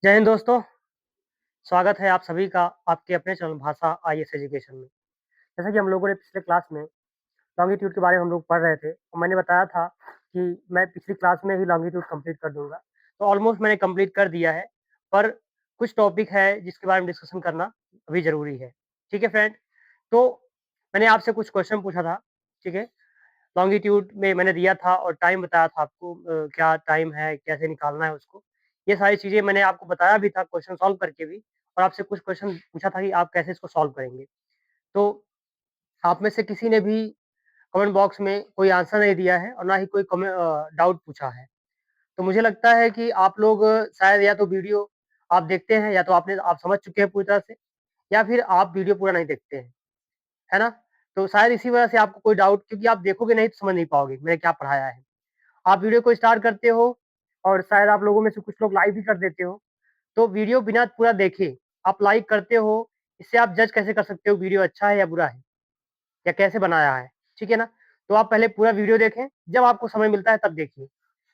जय हिंद दोस्तों, स्वागत है आप सभी का आपके अपने चैनल भाषा आईएएस एजुकेशन में। जैसा कि हम लोगों ने पिछले क्लास में लॉन्गिट्यूड के बारे में हम लोग पढ़ रहे थे और मैंने बताया था कि मैं पिछली क्लास में ही लॉन्गिट्यूड कंप्लीट कर दूँगा। तो ऑलमोस्ट मैंने कंप्लीट कर दिया है, पर कुछ टॉपिक है जिसके बारे में डिस्कशन करना अभी ज़रूरी है। ठीक है फ्रेंड? तो मैंने आपसे कुछ क्वेश्चन पूछा था, ठीक है? लॉन्गिट्यूड में मैंने दिया था और टाइम बताया था आपको क्या टाइम है, कैसे निकालना है उसको। ये सारी चीज़ें मैंने आपको बताया भी था क्वेश्चन सॉल्व करके भी और आपसे कुछ क्वेश्चन पूछा था कि आप कैसे इसको सॉल्व करेंगे। तो आप में से किसी ने भी कमेंट बॉक्स में कोई आंसर नहीं दिया है और ना ही कोई डाउट पूछा है। तो मुझे लगता है कि आप लोग शायद या तो वीडियो आप देखते हैं या तो आप समझ चुके हैं पूरी तरह से या फिर आप वीडियो पूरा नहीं देखते हैं। है ना? तो शायद इसी वजह से आपको कोई डाउट क्योंकि आप देखोगे नहीं तो समझ नहीं पाओगे मैंने क्या पढ़ाया है। आप वीडियो को स्टार्ट करते हो और शायद आप लोगों में से कुछ लोग लाइक भी कर देते हो। तो वीडियो बिना पूरा देखे आप लाइक करते हो, इससे आप जज कैसे कर सकते हो वीडियो अच्छा है या बुरा है या कैसे बनाया है, ठीक है ना? तो आप पहले पूरा वीडियो देखें, जब आपको समय मिलता है तब देखिए,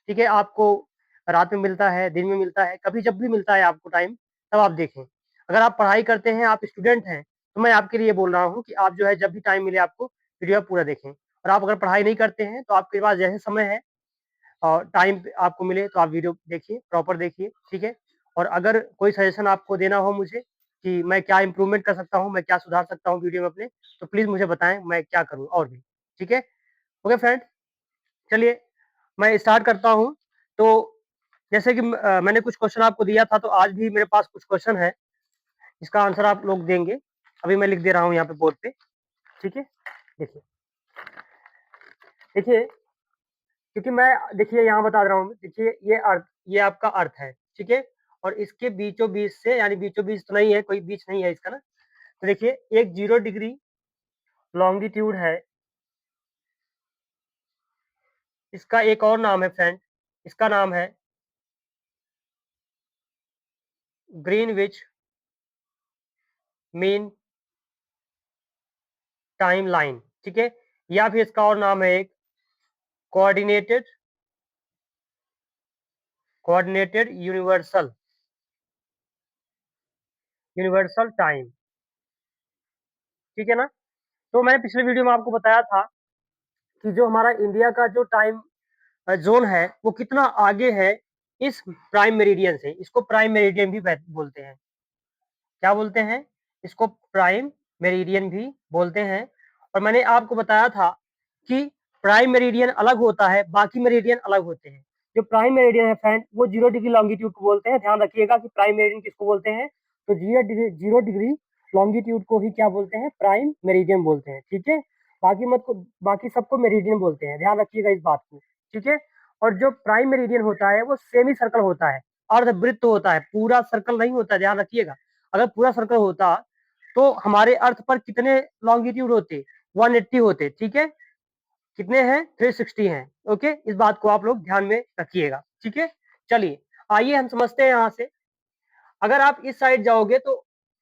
ठीक है? आपको रात में मिलता है, दिन में मिलता है, कभी जब भी मिलता है आपको टाइम, तब आप देखें। अगर आप पढ़ाई करते हैं, आप स्टूडेंट हैं, तो मैं आपके लिए बोल रहा हूँ कि आप जो है जब भी टाइम मिले आपको वीडियो आप पूरा देखें और आप अगर पढ़ाई नहीं करते हैं, तो आपके पास जैसे समय है और टाइम आपको मिले तो आप वीडियो देखिए, प्रॉपर देखिए, ठीक है? और अगर कोई सजेशन आपको देना हो मुझे कि मैं क्या इम्प्रूवमेंट कर सकता हूँ, मैं क्या सुधार सकता हूँ वीडियो में अपने, तो प्लीज़ मुझे बताएँ, मैं क्या करूँ और भी, ठीक है? ओके फ्रेंड, चलिए मैं स्टार्ट करता हूँ। तो जैसे कि मैंने कुछ क्वेश्चन आपको दिया था, तो आज भी मेरे पास कुछ क्वेश्चन है, इसका आंसर आप लोग देंगे। अभी मैं लिख दे रहा हूँ यहाँ पे बोर्ड पे, ठीक है? देखिए, देखिए क्योंकि मैं देखिए यहाँ बता रहा हूँ, देखिए ये आपका अर्थ है, ठीक है? और इसके बीचों-बीच से यानी बीचों-बीच तो नहीं है, कोई बीच नहीं है इसका ना, तो देखिए एक 0 डिग्री लॉन्गिट्यूड है, इसका एक और नाम है फ्रेंड, इसका नाम है ग्रीनविच मीन टाइम लाइन, ठीक है? या फिर इसका और नाम है एक कोऑर्डिनेटेड कोऑर्डिनेटेड यूनिवर्सल टाइम, ठीक है ना? तो मैंने पिछले वीडियो में आपको बताया था कि जो हमारा इंडिया का जो टाइम ज़ोन है, वो कितना आगे है इस प्राइम मेरिडियन से, इसको प्राइम मेरिडियन भी बोलते हैं। क्या बोलते हैं? इसको प्राइम मेरिडियन भी बोलते हैं और मैंने आपको बताया था कि प्राइम मेरिडियन अलग होता है, बाकी मेरिडियन अलग होते हैं। जो प्राइम मेरिडियन है फ्रेंड, वो 0 डिग्री लॉन्गिट्यूड को बोलते हैं। ध्यान रखिएगा कि प्राइम मेरिडियन किसको बोलते हैं? तो 0 डिग्री लॉन्गिट्यूड को ही क्या बोलते हैं? प्राइम मेरिडियन बोलते हैं, ठीक है? बाकी सबको मेरिडियन बोलते हैं, ध्यान रखिएगा इस बात को, ठीक है? और जो प्राइम मेरिडियन होता है, वो सेमी सर्कल होता है, अर्धवृत्त होता है, पूरा सर्कल नहीं होता है, ध्यान रखिएगा। अगर पूरा सर्कल होता तो हमारे अर्थ पर कितने लॉन्गिट्यूड होते? 180 होते, ठीक है? कितने हैं? 360 हैं। ओके, इस बात को आप लोग ध्यान में रखिएगा, ठीक है? चलिए, आइए हम समझते हैं यहाँ से। अगर आप इस साइड जाओगे तो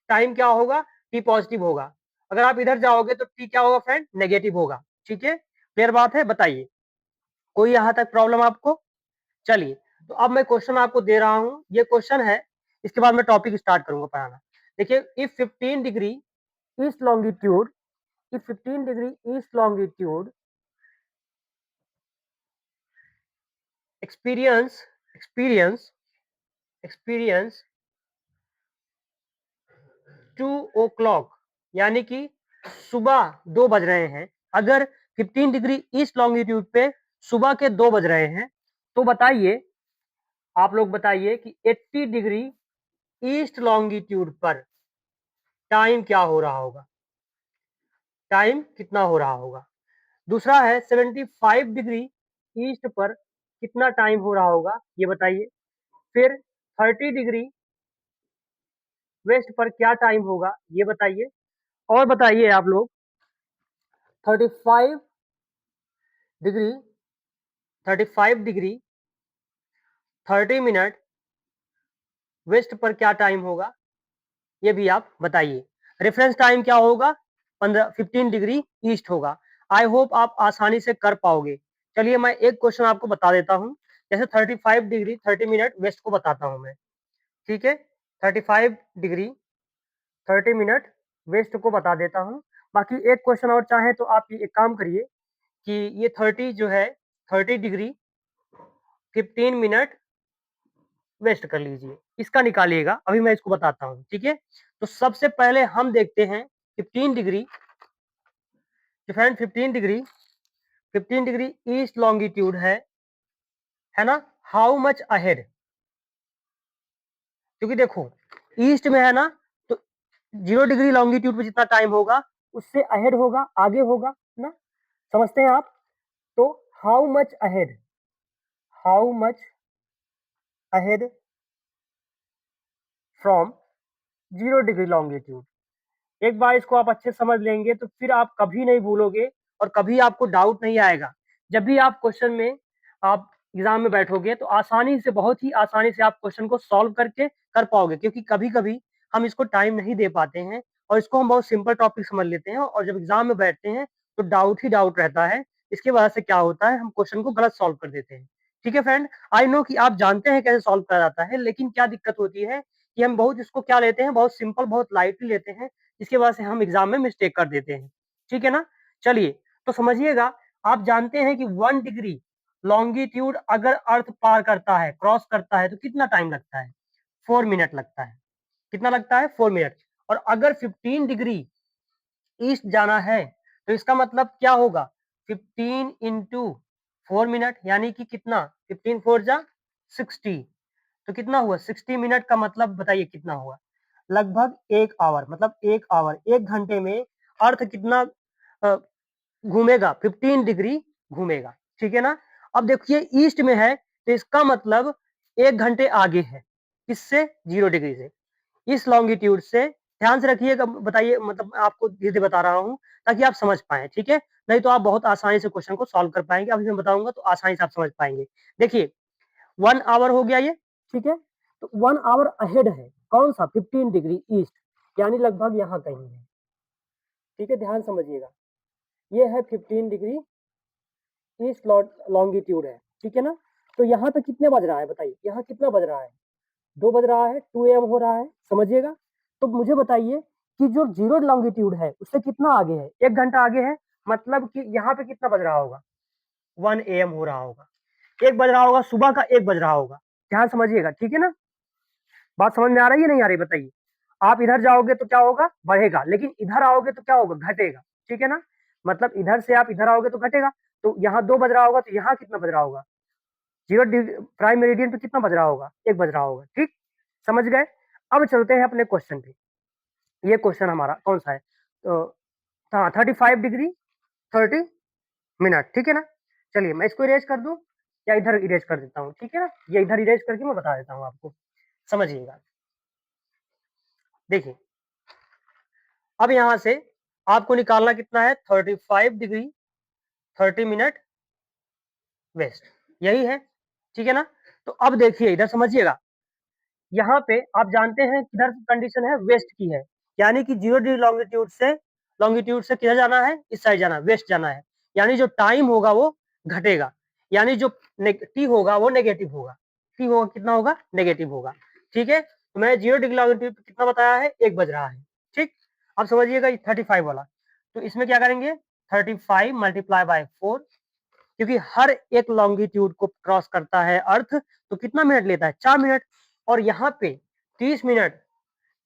टाइम क्या होगा? टी पॉजिटिव होगा। अगर आप इधर जाओगे तो टी क्या होगा फ्रेंड? नेगेटिव होगा, ठीक है? क्लियर बात है? बताइए, कोई यहाँ तक प्रॉब्लम आपको? चलिए, तो अब मैं क्वेश्चन आपको दे रहा हूँ, ये क्वेश्चन है, इसके बाद मैं टॉपिक स्टार्ट करूँगा पढ़ाना। देखिए, if 15 degree east longitude if 15 degree east longitude experience experience experience 2 o'clock यानी कि सुबह 2 बज रहे हैं, अगर 15 डिग्री ईस्ट लॉन्गिट्यूड पे सुबह के 2 बज रहे हैं, तो बताइए, आप लोग बताइए कि 80 डिग्री ईस्ट लॉन्गिट्यूड पर टाइम क्या हो रहा होगा? टाइम कितना हो रहा होगा? दूसरा है 75 डिग्री ईस्ट पर कितना टाइम हो रहा होगा? ये बताइए। फिर 30 डिग्री वेस्ट पर क्या टाइम होगा? ये बताइए। और बताइए आप लोग 35 डिग्री 35 डिग्री 30 मिनट वेस्ट पर क्या टाइम होगा? ये भी आप बताइए। रेफरेंस टाइम क्या होगा? 15 डिग्री ईस्ट होगा। आई होप आप आसानी से कर पाओगे। चलिए मैं एक क्वेश्चन आपको बता देता हूँ। जैसे 35 डिग्री 30 मिनट वेस्ट को बताता हूँ मैं। ठीक है, 35 डिग्री 30 मिनट वेस्ट को बता देता हूँ। बाकी एक क्वेश्चन और चाहें तो आप एक काम करिए कि ये 30 जो है 30 डिग्री 15 मिनट वेस्ट कर लीजिए, इसका निकालिएगा, अभी मैं इसको बताता हूँ, ठीक है। तो सबसे पहले हम देखते हैं 15 degree, different 15 degree east longitude है ना, हाउ मच अहेड, क्योंकि देखो ईस्ट में है ना, तो 0 डिग्री लॉन्गिट्यूड पे जितना टाइम होगा उससे अहेड होगा, आगे होगा ना, समझते हैं आप। तो how much ahead from 0 degree longitude, एक बार इसको आप अच्छे समझ लेंगे तो फिर आप कभी नहीं भूलोगे और कभी आपको डाउट नहीं आएगा। जब भी आप क्वेश्चन में आप एग्जाम में बैठोगे तो आसानी से, बहुत ही आसानी से आप क्वेश्चन को सॉल्व करके कर पाओगे, क्योंकि कभी-कभी हम इसको टाइम नहीं दे पाते हैं और इसको हम बहुत सिंपल टॉपिक समझ लेते हैं और जब एग्जाम में बैठते हैं तो डाउट ही डाउट रहता है। इसकी वजह से क्या होता है, हम क्वेश्चन को गलत सॉल्व कर देते हैं। ठीक है फ्रेंड, आई नो कि आप जानते हैं कैसे सॉल्व करा जाता है, लेकिन क्या दिक्कत होती है कि हम बहुत इसको क्या लेते हैं, बहुत सिंपल, बहुत लाइटली लेते हैं, जिसकी वजह से हम एग्जाम में मिस्टेक कर देते हैं। ठीक है ना, चलिए तो समझिएगा। आप जानते हैं कि 1 डिग्री लॉन्गिट्यूड अगर अर्थ पार करता है, क्रॉस करता है, तो कितना टाइम लगता है, 4 मिनट लगता है। कितना लगता है, 4 मिनट। और अगर 15 डिग्री ईस्ट जाना है तो इसका मतलब क्या होगा, 15 इंटू 4 मिनट, यानी कि कितना, 15 फोर जा 60, तो कितना हुआ 60 मिनट का मतलब बताइए कितना हुआ, लगभग 1 आवर, मतलब 1 आवर, 1 घंटे में अर्थ कितना घूमेगा, 15 डिग्री घूमेगा। ठीक है ना। अब देखिए ईस्ट में है तो इसका मतलब 1 घंटे आगे है, इससे 0 डिग्री से, इस लॉन्गिट्यूड से। ध्यान से रखिएगा, बताइए, मतलब आपको धीरे-धीरे बता रहा हूँ ताकि आप समझ पाएँ, ठीक है? नहीं तो आप बहुत आसानी से क्वेश्चन को सॉल्व कर पाएँगे, अभी मैं बताऊँगा तो आसानी से आप समझ पाएँगे। देखिए 1 आवर हो गया ये, ठीक है? तो 1 आवर अहेड है, कौन-सा, 15 डिग्री ईस्ट, यानी लगभग यहाँ कहीं है, ठीक है? ध्यान समझिएगा, ये है 15 डिग्री ईस्ट लॉन्गिट्यूड है, ठीक है ना? तो यहाँ पे कितने बज रहा है बताइए, यहाँ कितना बज रहा है? 2 बज रहा है, 2 AM हो रहा है, समझिएगा। तो मुझे बताइए कि जो 0 लॉन्गिट्यूड है उससे कितना आगे है? 1 घंटा आगे है, मतलब कि यहाँ पे कितना बज रहा होगा? 1 AM हो रहा होगा, 1 बज रहा होगा, सुबह का 1 बज रहा होगा। ध्यान समझिएगा, ठीक है ना? बात समझ में आ रही है, नहीं आ रही बताइए? आप इधर जाओगे तो क्या होगा, बढ़ेगा, लेकिन इधर आओगे तो क्या होगा, घटेगा, ठीक है ना? मतलब इधर से आप इधर आओगे तो घटेगा, तो यहाँ 2 बज रहा होगा तो यहाँ कितना बज रहा होगा? 0 प्राइम मेरिडियन पे कितना बज रहा होगा, 1 बज रहा होगा, ठीक? समझ गए? अब चलते हैं अपने क्वेश्चन पे। ये क्वेश्चन हमारा कौन सा है, तो हाँ 35 डिग्री 30 मिनट, ठीक है ना। चलिए मैं इसको इरेज कर दूं या इधर इरेज कर देता हूँ, ठीक है ना, ये इधर इरेज करके मैं बता देता हूँ आपको, समझिएगा। देखिए अब यहाँ से आपको निकालना कितना है, 35 डिग्री 30 मिनट वेस्ट, यही है, ठीक है ना। तो अब देखिए इधर समझिएगा, यहाँ पे आप जानते हैं किधर कंडीशन है, वेस्ट की है, यानी कि 0 डिग्री लॉन्गिट्यूड से किधर जाना है, इस साइड जाना है, वेस्ट जाना है, यानी जो टाइम होगा वो घटेगा, यानी जो टी होगा वो नेगेटिव होगा, टी होगा कितना होगा, नेगेटिव होगा, ठीक है। तो मैं 0 डिग्री लॉन्गिट्यूड पे कितना बताया है, 1 बज रहा है, ठीक। अब समझिएगा 35 वाला, तो इसमें क्या करेंगे, 35 मल्टीप्लाई बाय 4, क्योंकि हर एक लॉन्गिट्यूड को क्रॉस करता है अर्थ, तो कितना मिनट लेता है, 4 मिनट। और यहाँ पे 30 मिनट,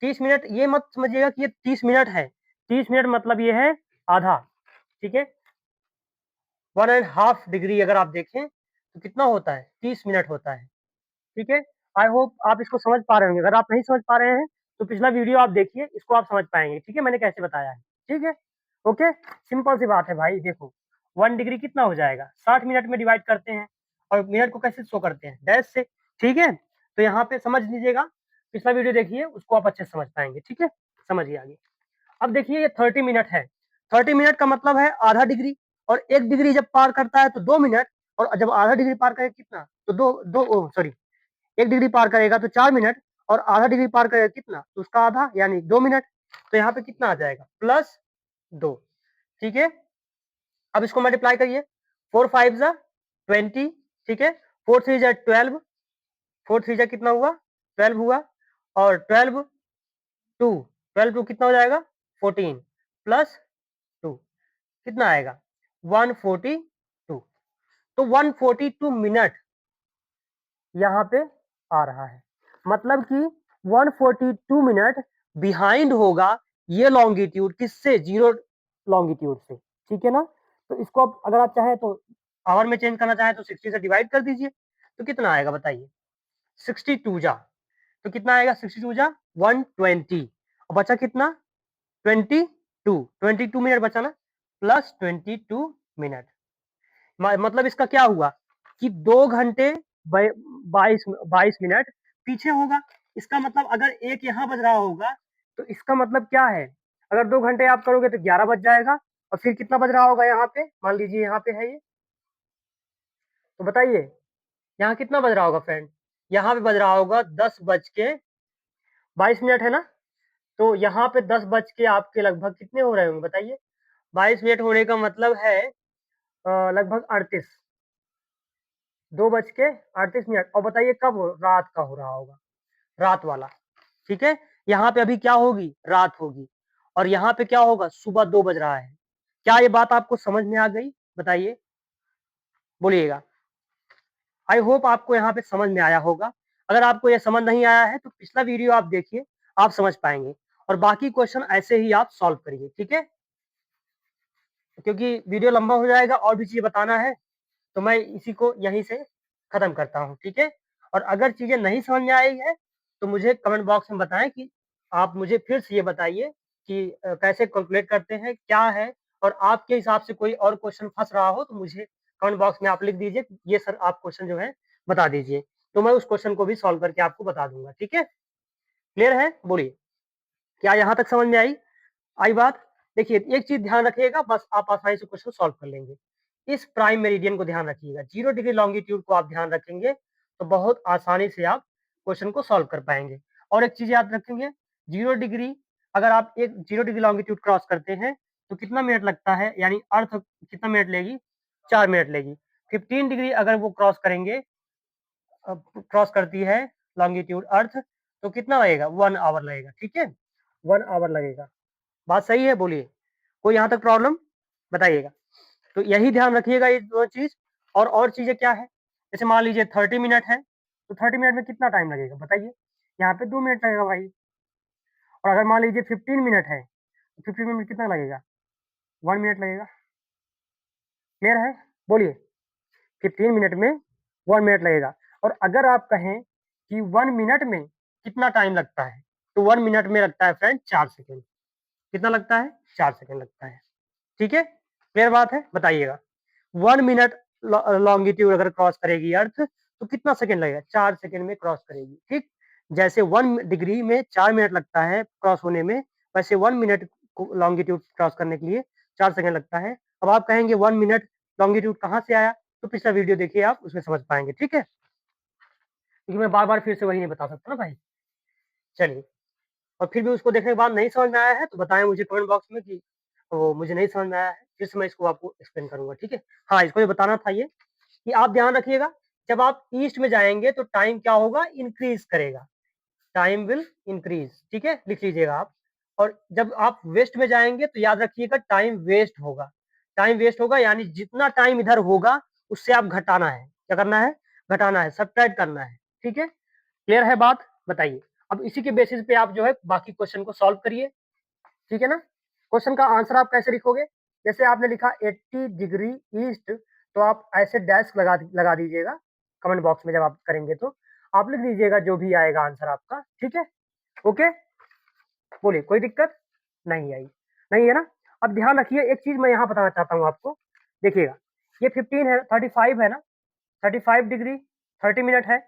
30 मिनट ये मत समझिएगा कि ये 30 मिनट है, 30 मिनट मतलब ये है आधा, ठीक है। 1.5 डिग्री अगर आप देखें तो कितना होता है, 30 मिनट होता है, ठीक है। आई होप आप इसको समझ पा रहे होंगे, अगर आप नहीं समझ पा रहे हैं तो पिछला वीडियो आप देखिए, इसको आप समझ पाएंगे, ठीक है, मैंने कैसे बताया है, ठीक है। ओके, सिंपल सी बात है भाई, देखो 1 डिग्री कितना हो जाएगा, 60 मिनट में डिवाइड करते हैं और मिनट को कैसे शो करते हैं, डैश से, ठीक है। तो यहाँ पे समझ लीजिएगा, पिछला वीडियो देखिए, उसको आप अच्छे से समझ पाएंगे, ठीक है। समझिए आगे। अब देखिए ये 30 मिनट है, 30 मिनट का मतलब है आधा डिग्री, और 1 डिग्री जब पार करता है तो 2 मिनट, और जब आधा डिग्री पार करे कितना, तो दो दो सॉरी 1 डिग्री पार करेगा तो 4 मिनट, और आधा डिग्री पार करेगा कितना, तो उसका आधा यानी 2 मिनट। तो यहाँ पे कितना आ जाएगा, +2, ठीक है। अब इसको मल्टीप्लाई करिए, 4 5 जा 20, ठीक है, 4 3 जा 12, 4 3 जा कितना हुआ, 12 हुआ, और 12 टू कितना हो जाएगा 14 प्लस 2 कितना आएगा 142। तो 142 मिनट यहाँ पे आ रहा है, मतलब कि 142 मिनट बिहाइंड होगा ये लॉन्गिट्यूड किससे, जीरो लॉन्गिट्यूड से, ठीक है ना। तो इसको अब अगर आप चाहें तो आवर में चेंज करना चाहें तो 60 से डिवाइड कर दीजिए, तो कितना आएगा बताइए, 62 जा, तो कितना आएगा 62 जा 120, और बचा कितना 22 मिनट बचा ना, प्लस 22 मिनट। मतलब इसका क्या हुआ कि 2 घंटे 22 मिनट पीछे होगा। इसका मतलब अगर एक यहाँ बज रहा होगा तो इसका मतलब क्या है, अगर 2 घंटे आप करोगे तो 11 बज जाएगा, और फिर कितना बज रहा होगा यहाँ पे, मान लीजिए यहाँ पे है ये, तो बताइए यहाँ कितना बज रहा होगा फ्रेंड, यहाँ पे बज रहा होगा 10 बज के 22 मिनट है ना। तो यहाँ पे 10 बज के आपके लगभग कितने हो रहे होंगे बताइए, 22 मिनट होने का मतलब है लगभग 38, 2 बज के 38 मिनट, और बताइए कब रात का हो रहा होगा, रात वाला, ठीक है। यहाँ पे अभी क्या होगी, रात होगी, और यहाँ पे क्या होगा, सुबह 2 बज रहा है। क्या ये बात आपको समझ में आ गई, बताइए, बोलिएगा। आई होप आपको यहाँ पे समझ में आया होगा। अगर आपको ये समझ नहीं आया है तो पिछला वीडियो आप देखिए, आप समझ पाएंगे, और बाकी क्वेश्चन ऐसे ही आप सॉल्व करिए, ठीक है। क्योंकि वीडियो लंबा हो जाएगा और भी चीजें बताना है, तो मैं इसी को यहीं से खत्म करता हूँ, ठीक है। और अगर चीजें नहीं समझ में आई है तो मुझे कमेंट बॉक्स में बताएं, कि आप मुझे फिर से ये बताइए कि कैसे कैलकुलेट करते हैं, क्या है, और आपके हिसाब से कोई और क्वेश्चन फंस रहा हो तो मुझे कमेंट बॉक्स में आप लिख दीजिए, ये सर आप क्वेश्चन जो है बता दीजिए, तो मैं उस क्वेश्चन को भी सॉल्व करके आपको बता दूंगा, ठीक है। क्लियर है, बोलिए, क्या यहाँ तक समझ में आई बात। देखिए एक चीज ध्यान रखिएगा, बस आप आसानी से क्वेश्चन सॉल्व कर लेंगे। इस प्राइम मेरिडियन को ध्यान रखिएगा, 0 डिग्री लॉन्गिट्यूड को आप ध्यान रखेंगे तो बहुत आसानी से आप क्वेश्चन को सॉल्व कर पाएंगे। और एक चीज याद रखेंगे, 0 डिग्री, अगर आप एक 0 डिग्री लॉन्गिट्यूड क्रॉस करते हैं तो कितना मिनट लगता है, यानी अर्थ कितना मिनट लेगी, 4 मिनट लेगी। 15 डिग्री अगर वो क्रॉस करेंगे, क्रॉस करती है लॉन्गिट्यूड अर्थ, तो कितना लगेगा, 1 आवर लगेगा, ठीक है, 1 आवर लगेगा। बात सही है, बोलिए, कोई यहाँ तक प्रॉब्लम बताइएगा। तो यही ध्यान रखिएगा ये दो चीज। और चीजें क्या है, जैसे मान लीजिए 30 मिनट है, तो 30 मिनट में कितना टाइम लगेगा बताइए, यहाँ पे 2 मिनट लगेगा भाई। और अगर मान लीजिए 15 मिनट है, तो 15 मिनट में कितना लगेगा, 1 मिनट लगेगा। क्लियर है, बोलिए, 15 मिनट में 1 मिनट लगेगा। और अगर आप कहें कि 1 मिनट में कितना टाइम लगता है, तो 1 मिनट में लगता है फ्रेंड 4 सेकेंड। कितना लगता है, 4 सेकेंड लगता है, ठीक है। क्लियर बात है, बताइएगा, 1 मिनट लॉन्गिट्यूड अगर क्रॉस करेगी अर्थ तो कितना सेकंड लगेगा, 4 सेकंड में क्रॉस करेगी, ठीक। जैसे 1 डिग्री में 4 मिनट लगता है क्रॉस होने में, वैसे 1 मिनट लॉन्गिट्यूड क्रॉस करने के लिए 4 सेकंड लगता है। अब आप कहेंगे 1 मिनट लॉन्गिट्यूड कहाँ से आया, तो पिछला वीडियो देखिए, आप उसमें समझ पाएंगे, ठीक है, क्योंकि मैं बार बार फिर से वही नहीं बता सकता ना भाई। चलिए, और फिर भी उसको देखने के बाद नहीं समझ में आया है तो बताएं मुझे कमेंट बॉक्स में कि वो मुझे नहीं समझ में आया है, फिर से मैं इसको आपको एक्सप्लेन करूंगा, ठीक है। हाँ, इसको ये बताना था ये कि आप ध्यान रखिएगा, जब आप ईस्ट में जाएंगे तो टाइम क्या होगा, इंक्रीज करेगा, टाइम विल इंक्रीज, ठीक है, लिख लीजिएगा आप। और जब आप वेस्ट में जाएंगे तो याद रखिएगा टाइम वेस्ट होगा, टाइम वेस्ट होगा, यानी जितना टाइम इधर होगा उससे आप घटाना है, क्या करना है, घटाना है, सब्ट्रैक्ट करना है, ठीक है। क्लियर है बात, बताइए। अब इसी के बेसिस पे आप जो है बाकी क्वेश्चन को सॉल्व करिए, ठीक है ना। क्वेश्चन का आंसर आप कैसे लिखोगे, जैसे आपने लिखा 80 डिग्री ईस्ट, तो आप ऐसे डैश लगा दीजिएगा कमेंट बॉक्स में, जब आप करेंगे तो आप लिख दीजिएगा जो भी आएगा आंसर आपका, ठीक है। ओके, बोलिए, कोई दिक्कत नहीं आई, नहीं है ना। अब ध्यान रखिए, एक चीज मैं यहाँ बताना चाहता हूँ आपको, देखिएगा, ये 15 है, 35 है ना, 35 डिग्री 30 मिनट है,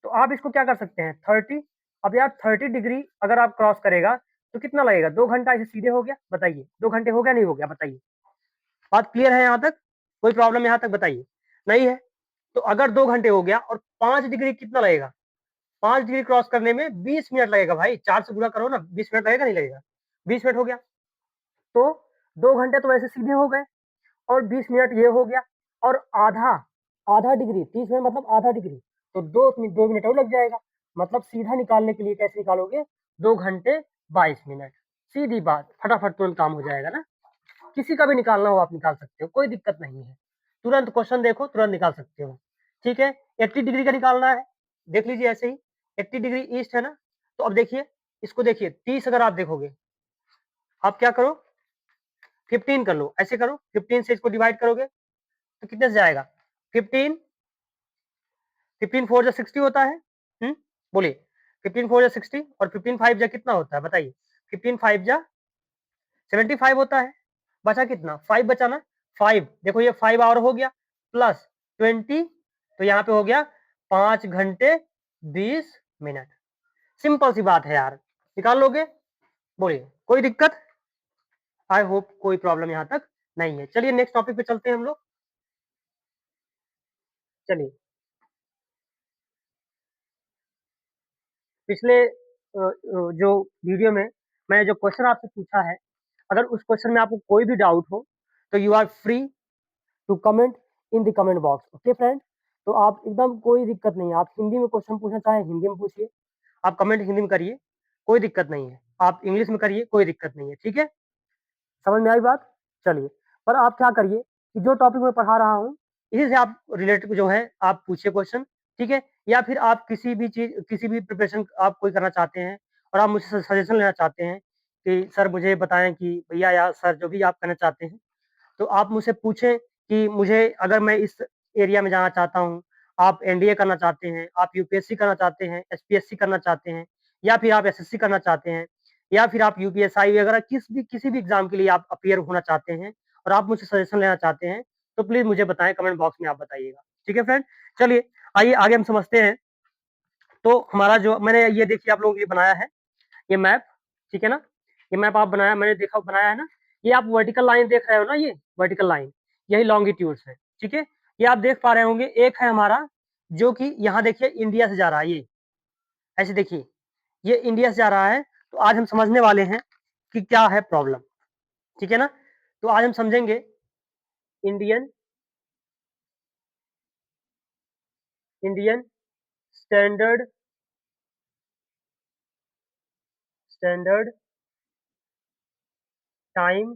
तो आप इसको क्या कर सकते हैं 30। अब यार 30 डिग्री अगर आप क्रॉस करेगा तो कितना लगेगा, 2 घंटा, ऐसे सीधे हो गया, बताइए 2 घंटे हो गया नहीं हो गया, बताइए। बात क्लियर है यहाँ तक, कोई प्रॉब्लम यहाँ तक बताइए, नहीं है। तो अगर 2 घंटे हो गया, और 5 डिग्री कितना लगेगा, 5 डिग्री क्रॉस करने में 20 मिनट लगेगा भाई, 4 से गुणा करो ना, 20 मिनट लगेगा नहीं लगेगा, 20 मिनट हो गया। तो 2 घंटे तो वैसे सीधे हो गए, और 20 मिनट ये हो गया, और आधा, आधा डिग्री 30 मिनट मतलब आधा डिग्री, तो 2 मिनट और लग जाएगा, मतलब सीधा निकालने के लिए कैसे निकालोगे, 2 घंटे 22 मिनट, सीधी बात, फटाफट तुरंत काम हो जाएगा ना। किसी का भी निकालना हो आप निकाल सकते हो, कोई दिक्कत नहीं है। तुरंत क्वेश्चन देखो, तुरंत निकाल सकते हो। ठीक है, 80 डिग्री का निकालना है, देख लीजिए ऐसे ही, 80 डिग्री ईस्ट है ना, तो अब देखिए, इसको देखिए 30 अगर आप देखोगे, आप क्या करो 15 कर लो, ऐसे करो 15 से इसको डिवाइड करोगे तो कितने से जाएगा, 15, 15 4 जा 60 होता है। बोलिए, 15 4 जा 60 और 15 5 जा कितना होता है बताइए, 15 5 जा 75 होता है। बचा कितना, 5 बचा ना, 5 देखो ये 5 और हो गया प्लस 20, तो यहाँ पे हो गया 5 घंटे 20 मिनट। सिंपल सी बात है यार, निकाल लोगे, बोलिए कोई दिक्कत। आई होप कोई प्रॉब्लम यहाँ तक नहीं है। चलिए नेक्स्ट टॉपिक पे चलते हैं हम लोग। चलिए, पिछले जो वीडियो में मैंने जो क्वेश्चन आपसे पूछा है, अगर उस क्वेश्चन में आपको कोई भी डाउट हो तो you are free to comment in the comment box. Okay friend, तो आप एकदम कोई दिक्कत नहीं है, आप हिंदी में क्वेश्चन पूछना चाहें हिंदी में पूछिए, आप कमेंट हिंदी में करिए, कोई दिक्कत नहीं है, आप इंग्लिश में करिए, कोई दिक्कत नहीं है। ठीक है, समझ में आई बात। चलिए, पर आप क्या करिए कि जो टॉपिक मैं पढ़ा रहा हूँ इसी से आप रिलेटेड जो है आप पूछिए क्वेश्चन। ठीक है, या फिर आप किसी भी चीज, किसी भी प्रिपरेशन आप कोई करना चाहते हैं और आप मुझसे सजेशन लेना चाहते हैं कि सर मुझे बताएं कि भैया या सर जो भी आप करना चाहते हैं, तो आप मुझसे पूछें कि मुझे अगर मैं इस एरिया में जाना चाहता हूँ, आप एनडीए करना चाहते हैं, आप यूपीएससी करना चाहते हैं, एसपीएससी करना चाहते हैं, या फिर आप एसएससी करना चाहते हैं, या फिर आप यूपीएसआई वगैरह किसी भी एग्जाम के लिए आप अपियर होना चाहते हैं और आप मुझसे सजेशन लेना चाहते हैं, तो प्लीज मुझे बताएं, कमेंट बॉक्स में आप बताइएगा। ठीक है फ्रेंड, चलिए आइए आगे हम समझते हैं। तो हमारा जो मैंने ये देखिए आप लोगों के लिए बनाया है ये मैप, ठीक है ना, ये मैप आप बनाया, मैंने देखा बनाया है ना, ये आप वर्टिकल लाइन देख रहे हो ना, ये वर्टिकल लाइन यही लॉन्गिट्यूड्स है। ठीक है, ये आप देख पा रहे होंगे, एक है हमारा जो कि यहाँ देखिए इंडिया से जा रहा है, ये ऐसे देखिए, ये इंडिया से जा रहा है। तो आज हम समझने वाले हैं कि क्या है प्रॉब्लम। ठीक है ना, तो आज हम समझेंगे Indian Indian standard standard time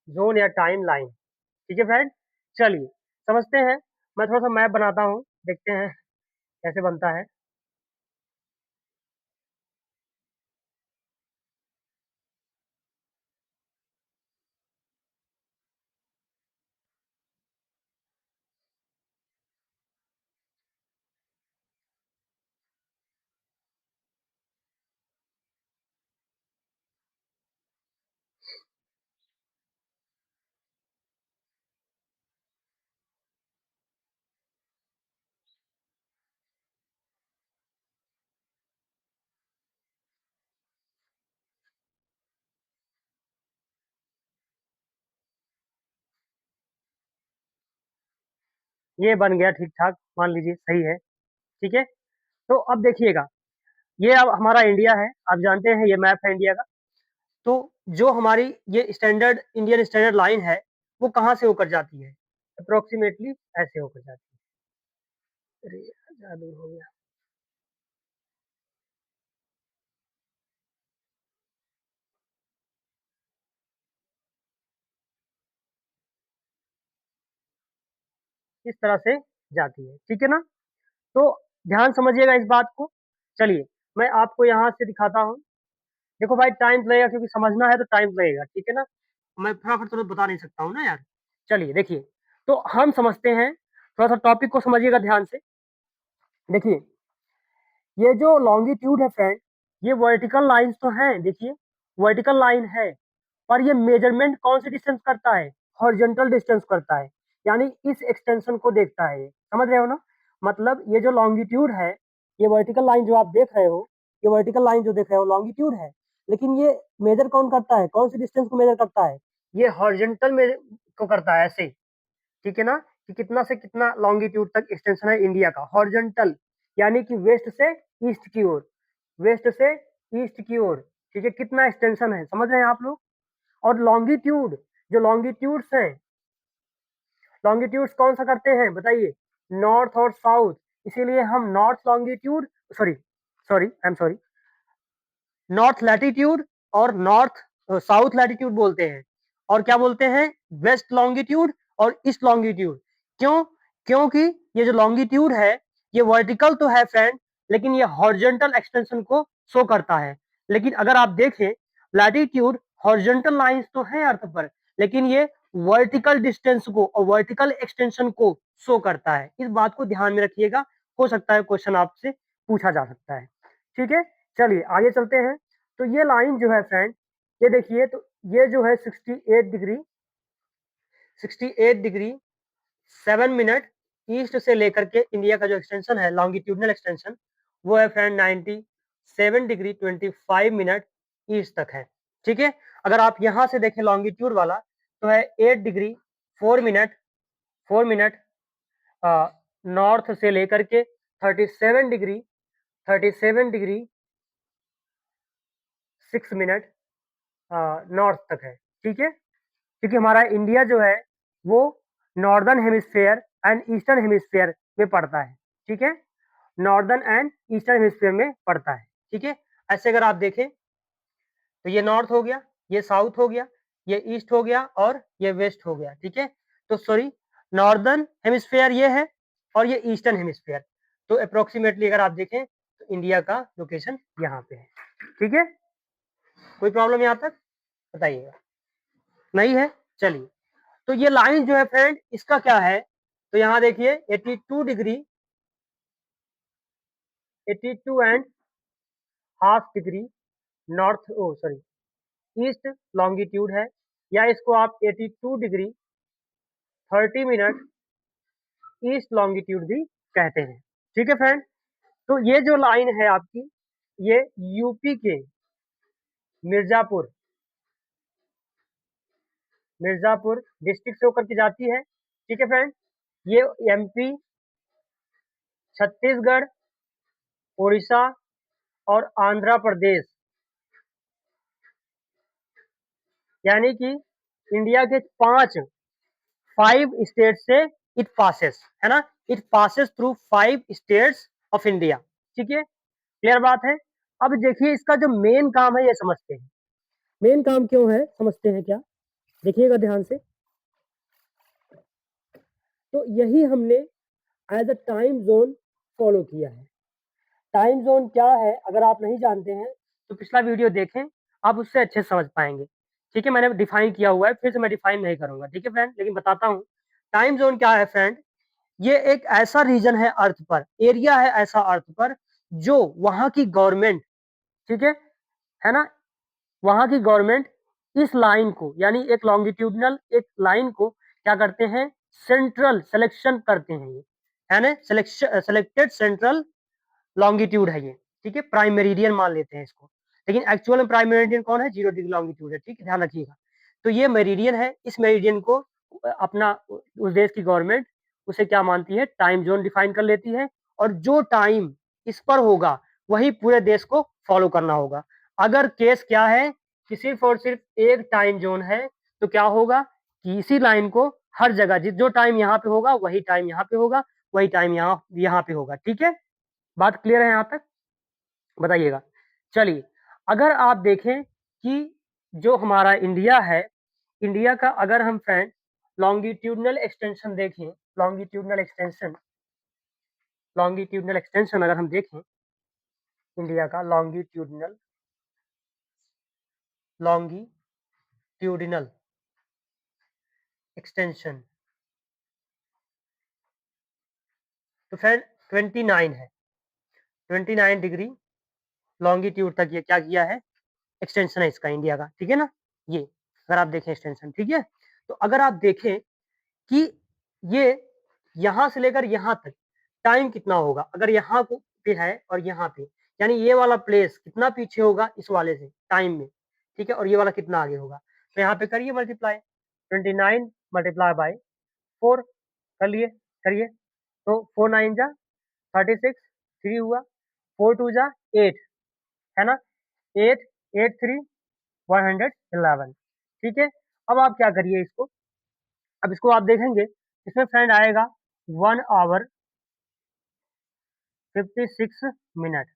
zone या टाइम लाइन। ठीक है फ्रेंड, चलिए समझते हैं। मैं थोड़ा सा मैप बनाता हूँ, देखते हैं कैसे बनता है। ये बन गया ठीक ठाक, मान लीजिए सही है। ठीक है, तो अब देखिएगा, ये अब हमारा इंडिया है, आप जानते हैं ये मैप है इंडिया का। तो जो हमारी ये स्टैंडर्ड इंडियन स्टैंडर्ड लाइन है, वो कहाँ से होकर जाती है, अप्रोक्सीमेटली ऐसे होकर जाती है। अरे ज़्यादा दूर हो गया, इस तरह से जाती है। ठीक है ना, तो ध्यान समझिएगा इस बात को। चलिए मैं आपको यहाँ से दिखाता हूँ। देखो भाई टाइम लगेगा, क्योंकि समझना है तो टाइम लगेगा। ठीक है ना, मैं फटाफट तुरंत बता नहीं सकता हूँ ना यार। चलिए देखिए, तो हम समझते हैं, थोड़ा सा टॉपिक को समझिएगा ध्यान से। देखिए, ये जो लॉन्गिट्यूड है फ्रेंड, ये वर्टिकल लाइंस तो हैं, देखिए वर्टिकल लाइन है, पर ये मेजरमेंट कौन से डिस्टेंस करता है, हॉरिजॉन्टल डिस्टेंस करता है, यानी इस एक्सटेंशन को देखता है ये, समझ रहे हो ना। मतलब ये जो लॉन्गिट्यूड है, ये वर्टिकल लाइन जो आप देख रहे हो, ये वर्टिकल लाइन जो देख रहे हो लॉन्गिट्यूड है, लेकिन ये मेजर कौन करता है, कौन से डिस्टेंस को मेजर करता है, ये हॉरिजॉन्टल में को करता है ऐसे। ठीक है ना, कि कितना से कितना लॉन्गिट्यूड तक एक्सटेंशन है इंडिया का, हॉरिजॉन्टल, यानी कि वेस्ट से ईस्ट की ओर, वेस्ट से ईस्ट की ओर। ठीक है, कितना एक्सटेंशन है, समझ रहे हैं आप लोग। और लॉन्गिट्यूड, जो लॉन्गिट्यूड्स हैं, लॉन्गिट्यूड्स कौन सा करते हैं बताइए, नॉर्थ और साउथ, इसीलिए हम north longitude sorry sorry I am sorry north latitude और नॉर्थ साउथ लैटिट्यूड बोलते हैं, और क्या बोलते हैं, वेस्ट लॉन्गिट्यूड और ईस्ट लॉन्गिट्यूड। क्यों? क्योंकि ये जो लॉन्गिट्यूड है ये वर्टिकल तो है फ्रेंड, लेकिन ये हॉरिजॉन्टल एक्सटेंशन को शो करता है। लेकिन अगर आप देखें लैटिट्यूड हॉरिजॉन्टल लाइंस तो है अर्थ पर, लेकिन ये वर्टिकल डिस्टेंस को और वर्टिकल एक्सटेंशन को शो करता है। इस बात को ध्यान में रखिएगा, हो सकता है क्वेश्चन आपसे पूछा जा सकता है। ठीक है, चलिए आगे चलते हैं। तो ये लाइन जो है फ्रेंड, ये देखिए, तो ये जो है 68 डिग्री 7 मिनट ईस्ट से लेकर के इंडिया का जो एक्सटेंशन है लॉन्गिट्यूडनल एक्सटेंशन, वो है फ्रेंड 97 डिग्री 25 मिनट ईस्ट तक है। ठीक है, अगर आप यहां से देखें लॉन्गिट्यूड वाला तो है 8 डिग्री 4 मिनट नॉर्थ से लेकर के 37 डिग्री 6 मिनट नॉर्थ तक है। ठीक है, क्योंकि हमारा इंडिया जो है वो northern hemisphere and eastern hemisphere में पड़ता है। ठीक है, नॉर्दर्न एंड ईस्टर्न हेमिस्फेयर में पड़ता है। ठीक है, ऐसे अगर आप देखें तो ये नॉर्थ हो गया, ये साउथ हो गया, ये ईस्ट हो गया और ये वेस्ट हो गया। ठीक है, तो सॉरी, नॉर्दर्न हेमिस्फेयर ये है और ये ईस्टर्न हेमिस्फेयर। तो अप्रोक्सीमेटली अगर आप देखें तो इंडिया का लोकेशन यहाँ पे है। ठीक है, कोई प्रॉब्लम यहाँ तक बताइएगा? नहीं है, चलिए। तो ये लाइन जो है फ्रेंड इसका क्या है, तो यहाँ देखिए 82 degree 82 and half degree north oh sorry east longitude है, या इसको आप 82 डिग्री 30 मिनट ईस्ट लॉन्गिट्यूड भी कहते हैं। ठीक है फ्रेंड, तो ये जो लाइन है आपकी, ये यूपी के मिर्जापुर मिर्जापुर डिस्ट्रिक्ट से होकर के जाती है। ठीक है फ्रेंड, ये एमपी, छत्तीसगढ़, उड़ीसा और आंध्र प्रदेश, यानी कि इंडिया के 5 स्टेट से इट पासेस, है ना, it passes through 5 states of India. ठीक है, क्लियर बात है। अब देखिए इसका जो मेन काम है ये समझते हैं, मेन काम क्यों है समझते हैं क्या, देखिएगा ध्यान से। तो यही हमने as a time zone follow किया है। टाइम जोन क्या है अगर आप नहीं जानते हैं तो पिछला वीडियो देखें, आप उससे अच्छे से समझ पाएंगे। ठीक है, मैंने डिफाइन किया हुआ है, फिर से मैं डिफाइन नहीं करूंगा। ठीक है फ्रेंड, लेकिन बताता हूँ टाइम जोन क्या है फ्रेंड। ये एक ऐसा रीजन है अर्थ पर, एरिया है ऐसा अर्थ पर जो वहां की गवर्नमेंट, ठीक है ना, वहां की गवर्नमेंट इस लाइन को यानी एक लॉन्गिट्यूडनल एक लाइन को क्या करते हैं, सेंट्रल सिलेक्शन करते हैं, ये है ना, सेलेक्टेड सेंट्रल लॉन्गिट्यूड है ये। ठीक है, प्राइम मेरिडियन मान लेते हैं इसको, लेकिन एक्चुअल में प्राइम मेरिडियन कौन है, 0 डिग्री लॉन्गिट्यूड है। ठीक है, ध्यान रखिएगा। तो ये मेरिडियन है, इस मेरिडियन को अपना उस देश की गवर्नमेंट उसे क्या मानती है, टाइम जोन डिफाइन कर लेती है, और जो टाइम इस पर होगा वही पूरे देश को फॉलो करना होगा। अगर केस क्या है कि सिर्फ और सिर्फ एक टाइम जोन है तो क्या होगा कि इसी लाइन को हर जगह जो टाइम यहाँ पे होगा वही टाइम यहाँ पे होगा, वही टाइम यहाँ पे होगा। ठीक है, बात क्लियर है यहाँ तक, बताइएगा। चलिए, अगर आप देखें कि जो हमारा इंडिया है, इंडिया का अगर हम फ्रेंड लॉन्गिट्यूडनल एक्सटेंशन देखें, लॉन्गिट्यूडनल एक्सटेंशन अगर हम देखें इंडिया का लॉन्गिट्यूडिनल एक्सटेंशन, तो फ्रेंड 29 है, 29 डिग्री लॉन्गिट्यूड तक ये क्या किया है, एक्सटेंशन है इसका इंडिया का। ठीक है ना, ये अगर आप देखें एक्सटेंशन। ठीक है, तो अगर आप देखें कि ये यहाँ से लेकर यहाँ तक टाइम कितना होगा, अगर यहाँ पे है और यहाँ पे, यानी ये वाला प्लेस कितना पीछे होगा इस वाले से टाइम में। ठीक है, और ये वाला कितना आगे होगा, तो यहाँ पे करिए मल्टीप्लाई, 29 मल्टीप्लाई बाई 4 कर लिए, करिए, तो 4 9 जा 36, 3 हुआ, 4 2 जा 8, है ना, 8 8 3 111। ठीक है, अब आप क्या करिए इसको, अब इसको आप देखेंगे इसमें फ्रेंड आएगा 1 आवर 56 मिनट।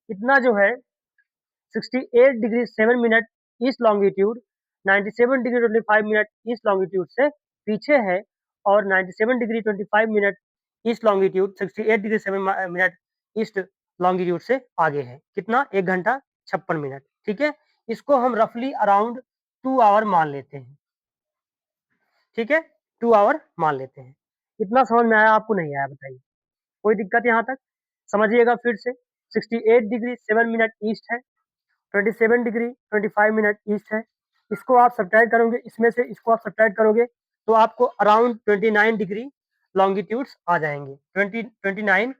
इतना जो है 68 degree 7 minute east longitude, 97 degree 25 minute east longitude से पीछे है, और 97 degree 25 minute east longitude 68 degree 7 minute east longitude से आगे है। कितना? 1 घंटा 56 मिनट। ठीक है, इसको हम रफली अराउंड 2 आवर मान लेते हैं। ठीक है, 2 आवर मान लेते हैं। इतना समझ में आया आपको? नहीं आया बताइए? कोई दिक्कत यहाँ तक? समझिएगा फिर से। 68 डिग्री 7 मिनट ईस्ट है, 27 डिग्री 25 मिनट ईस्ट है। इसको आप सब्ट्रैक्ट करोगे, इसमें से इसको आप सब्ट्रैक्ट करोगे तो आपको अराउंड 29 डिग्री लॉन्गिट्यूड्स आ जाएंगे। 29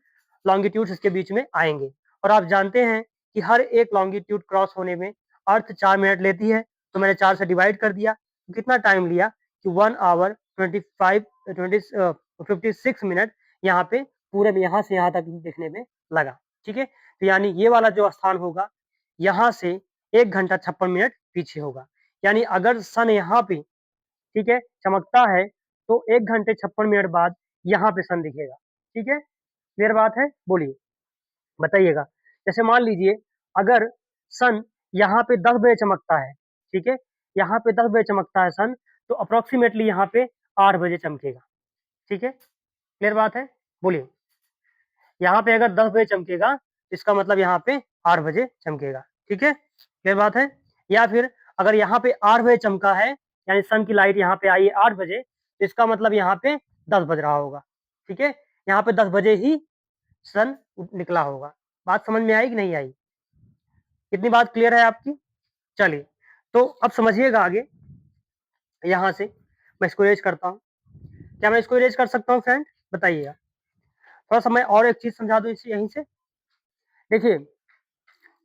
लॉन्गिट्यूड्स इसके बीच में आएंगे। और आप जानते हैं कि हर एक लॉन्गिट्यूड क्रॉस होने में अर्थ 4 मिनट लेती है, तो मैंने 4 से डिवाइड कर दिया। कितना टाइम लिया कि 1 आवर 56 मिनट यहाँ पे पूरे में यहाँ से यहाँ तक देखने में लगा। ठीक है, तो यानी ये वाला जो स्थान होगा यहाँ से 1 घंटा 56 मिनट पीछे होगा। यानी अगर सन यहाँ पे, ठीक है, चमकता है तो 1 घंटे 56 मिनट बाद यहाँ पे सन दिखेगा। ठीक है, क्लियर बात है? बोलिए, बताइएगा। जैसे मान लीजिए अगर सन यहाँ पे 10 बजे चमकता है, ठीक है, यहाँ पे 10 बजे चमकता है सन, तो अप्रोक्सीमेटली यहाँ पे 8 बजे चमकेगा। ठीक है, क्लियर बात है? बोलिए, यहाँ पे अगर 10 बजे चमकेगा तो इसका मतलब यहाँ पे 8 बजे चमकेगा। ठीक है, क्लियर बात है? या फिर अगर यहाँ पे 8 बजे चमका है, यानी सन की लाइट यहाँ पे आई है 8 बजे, तो इसका मतलब यहाँ पे 10 बज रहा होगा। ठीक है, यहाँ पे 10 बजे ही सन निकला होगा। बात समझ में आई कि नहीं आई? कितनी बात क्लियर है आपकी? चलिए, तो अब समझिएगा आगे। यहाँ से मैं इसको इरेज करता हूँ। क्या मैं इसको इरेज कर सकता हूँ फ्रेंड? बताइएगा। थोड़ा सा मैं और एक चीज समझा दूं इसी यहीं से। देखिए,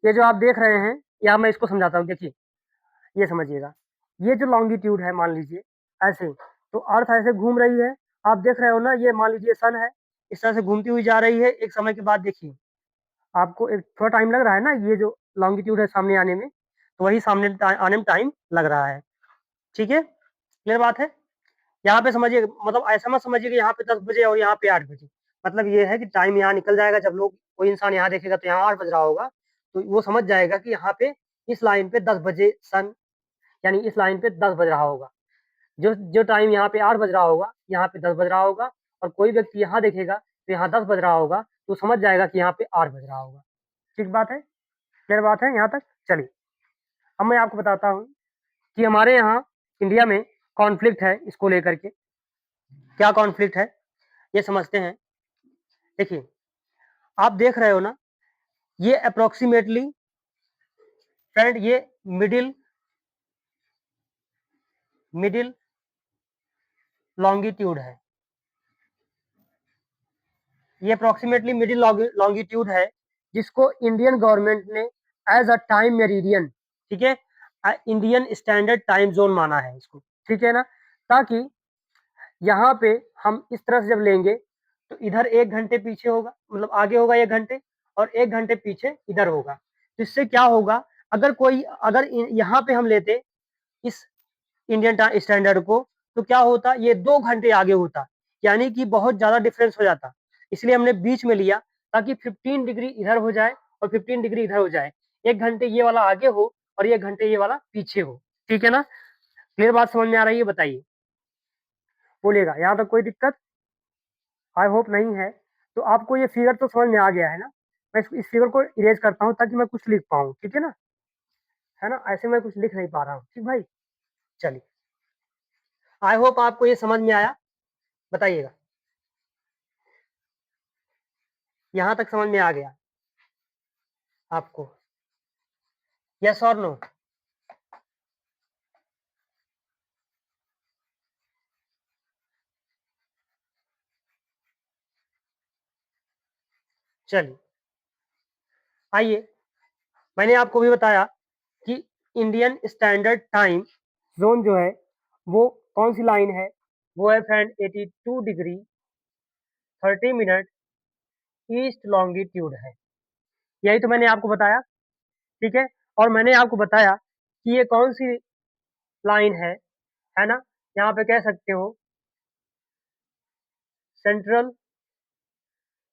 ये जो आप देख रहे हैं, या मैं इसको समझाता हूँ। देखिए, ये समझिएगा, ये जो लॉन्गिट्यूड है, मान लीजिए ऐसे, तो अर्थ ऐसे घूम रही है, आप देख रहे हो ना, ये मान लीजिए सन है, इस तरह से घूमती हुई जा रही है। एक समय के बाद देखिए, आपको एक थोड़ा टाइम लग रहा है ना, ये जो लॉन्गिट्यूड है सामने आने में, तो वही सामने आने में टाइम लग रहा है। ठीक है, क्लियर बात है? यहाँ पे समझिए, मतलब ऐसा मत समझिए कि यहाँ पे 10 बजे और यहाँ पे 8 बजे। मतलब ये है कि टाइम यहाँ निकल जाएगा, जब लोग कोई इंसान यहाँ देखेगा तो यहाँ 8 बज रहा होगा, तो वो समझ जाएगा कि यहाँ पे इस लाइन पे 10 बजे सन, यानी इस लाइन पे 10 बज रहा होगा। जो जो टाइम यहाँ पे 8 बज रहा होगा, यहाँ पे 10 बज रहा होगा, और कोई व्यक्ति यहाँ देखेगा तो यहाँ 10 बज रहा होगा, तो समझ जाएगा कि यहाँ पे 8 बज रहा होगा। ठीक बात है? क्लियर बात है यहाँ तक? चलिए, अब मैं आपको बताता हूँ कि हमारे यहाँ इंडिया में कॉन्फ्लिक्ट है इसको लेकर के। क्या कॉन्फ्लिक्ट है ये समझते हैं। देखिए, आप देख रहे हो ना, ये अप्रोक्सीमेटली फ्रेंड, ये मिडिल मिडिल लॉन्गिट्यूड है। ये अप्रोक्सीमेटली मिडिल लॉन्गिट्यूड है, जिसको इंडियन गवर्नमेंट ने एज अ टाइम मेरिडियन, ठीक है, इंडियन स्टैंडर्ड टाइम जोन माना है इसको। ठीक है ना, ताकि यहाँ पे हम इस तरह से जब लेंगे तो इधर 1 घंटे पीछे होगा, मतलब आगे होगा 1 घंटे, और 1 घंटे पीछे इधर होगा। तो इससे क्या होगा, अगर यहाँ पे हम लेते इस इंडियन स्टैंडर्ड को, तो क्या होता, ये 2 घंटे आगे होता, यानी कि बहुत ज़्यादा डिफरेंस हो जाता। इसलिए हमने बीच में लिया, ताकि 15 डिग्री इधर हो जाए और 15 डिग्री इधर हो जाए। 1 घंटे ये वाला आगे हो और 1 घंटे ये वाला पीछे हो। ठीक है ना? क्लियर बात समझ में आ रही है? बताइए, बोलिएगा। यहाँ तक कोई दिक्कत? आई होप नहीं है। तो आपको ये फिगर तो समझ में आ गया है ना? मैं इस फिगर को इरेज करता हूँ ताकि मैं कुछ लिख पाऊँ। ठीक है ना? है ना? ऐसे मैं कुछ लिख नहीं पा रहा हूँ। ठीक भाई? चलिए, आई होप आपको ये समझ में आया। बताइएगा, यहाँ तक समझ में आ गया आपको? यस और नो? चलिए, आइए, मैंने आपको भी बताया कि इंडियन स्टैंडर्ड टाइम जोन जो है वो कौन सी लाइन है, वो है friend 82 degree 30 minute east longitude है। यही तो मैंने आपको बताया। ठीक है, और मैंने आपको बताया कि ये कौन सी लाइन है ना? यहाँ पे कह सकते हो central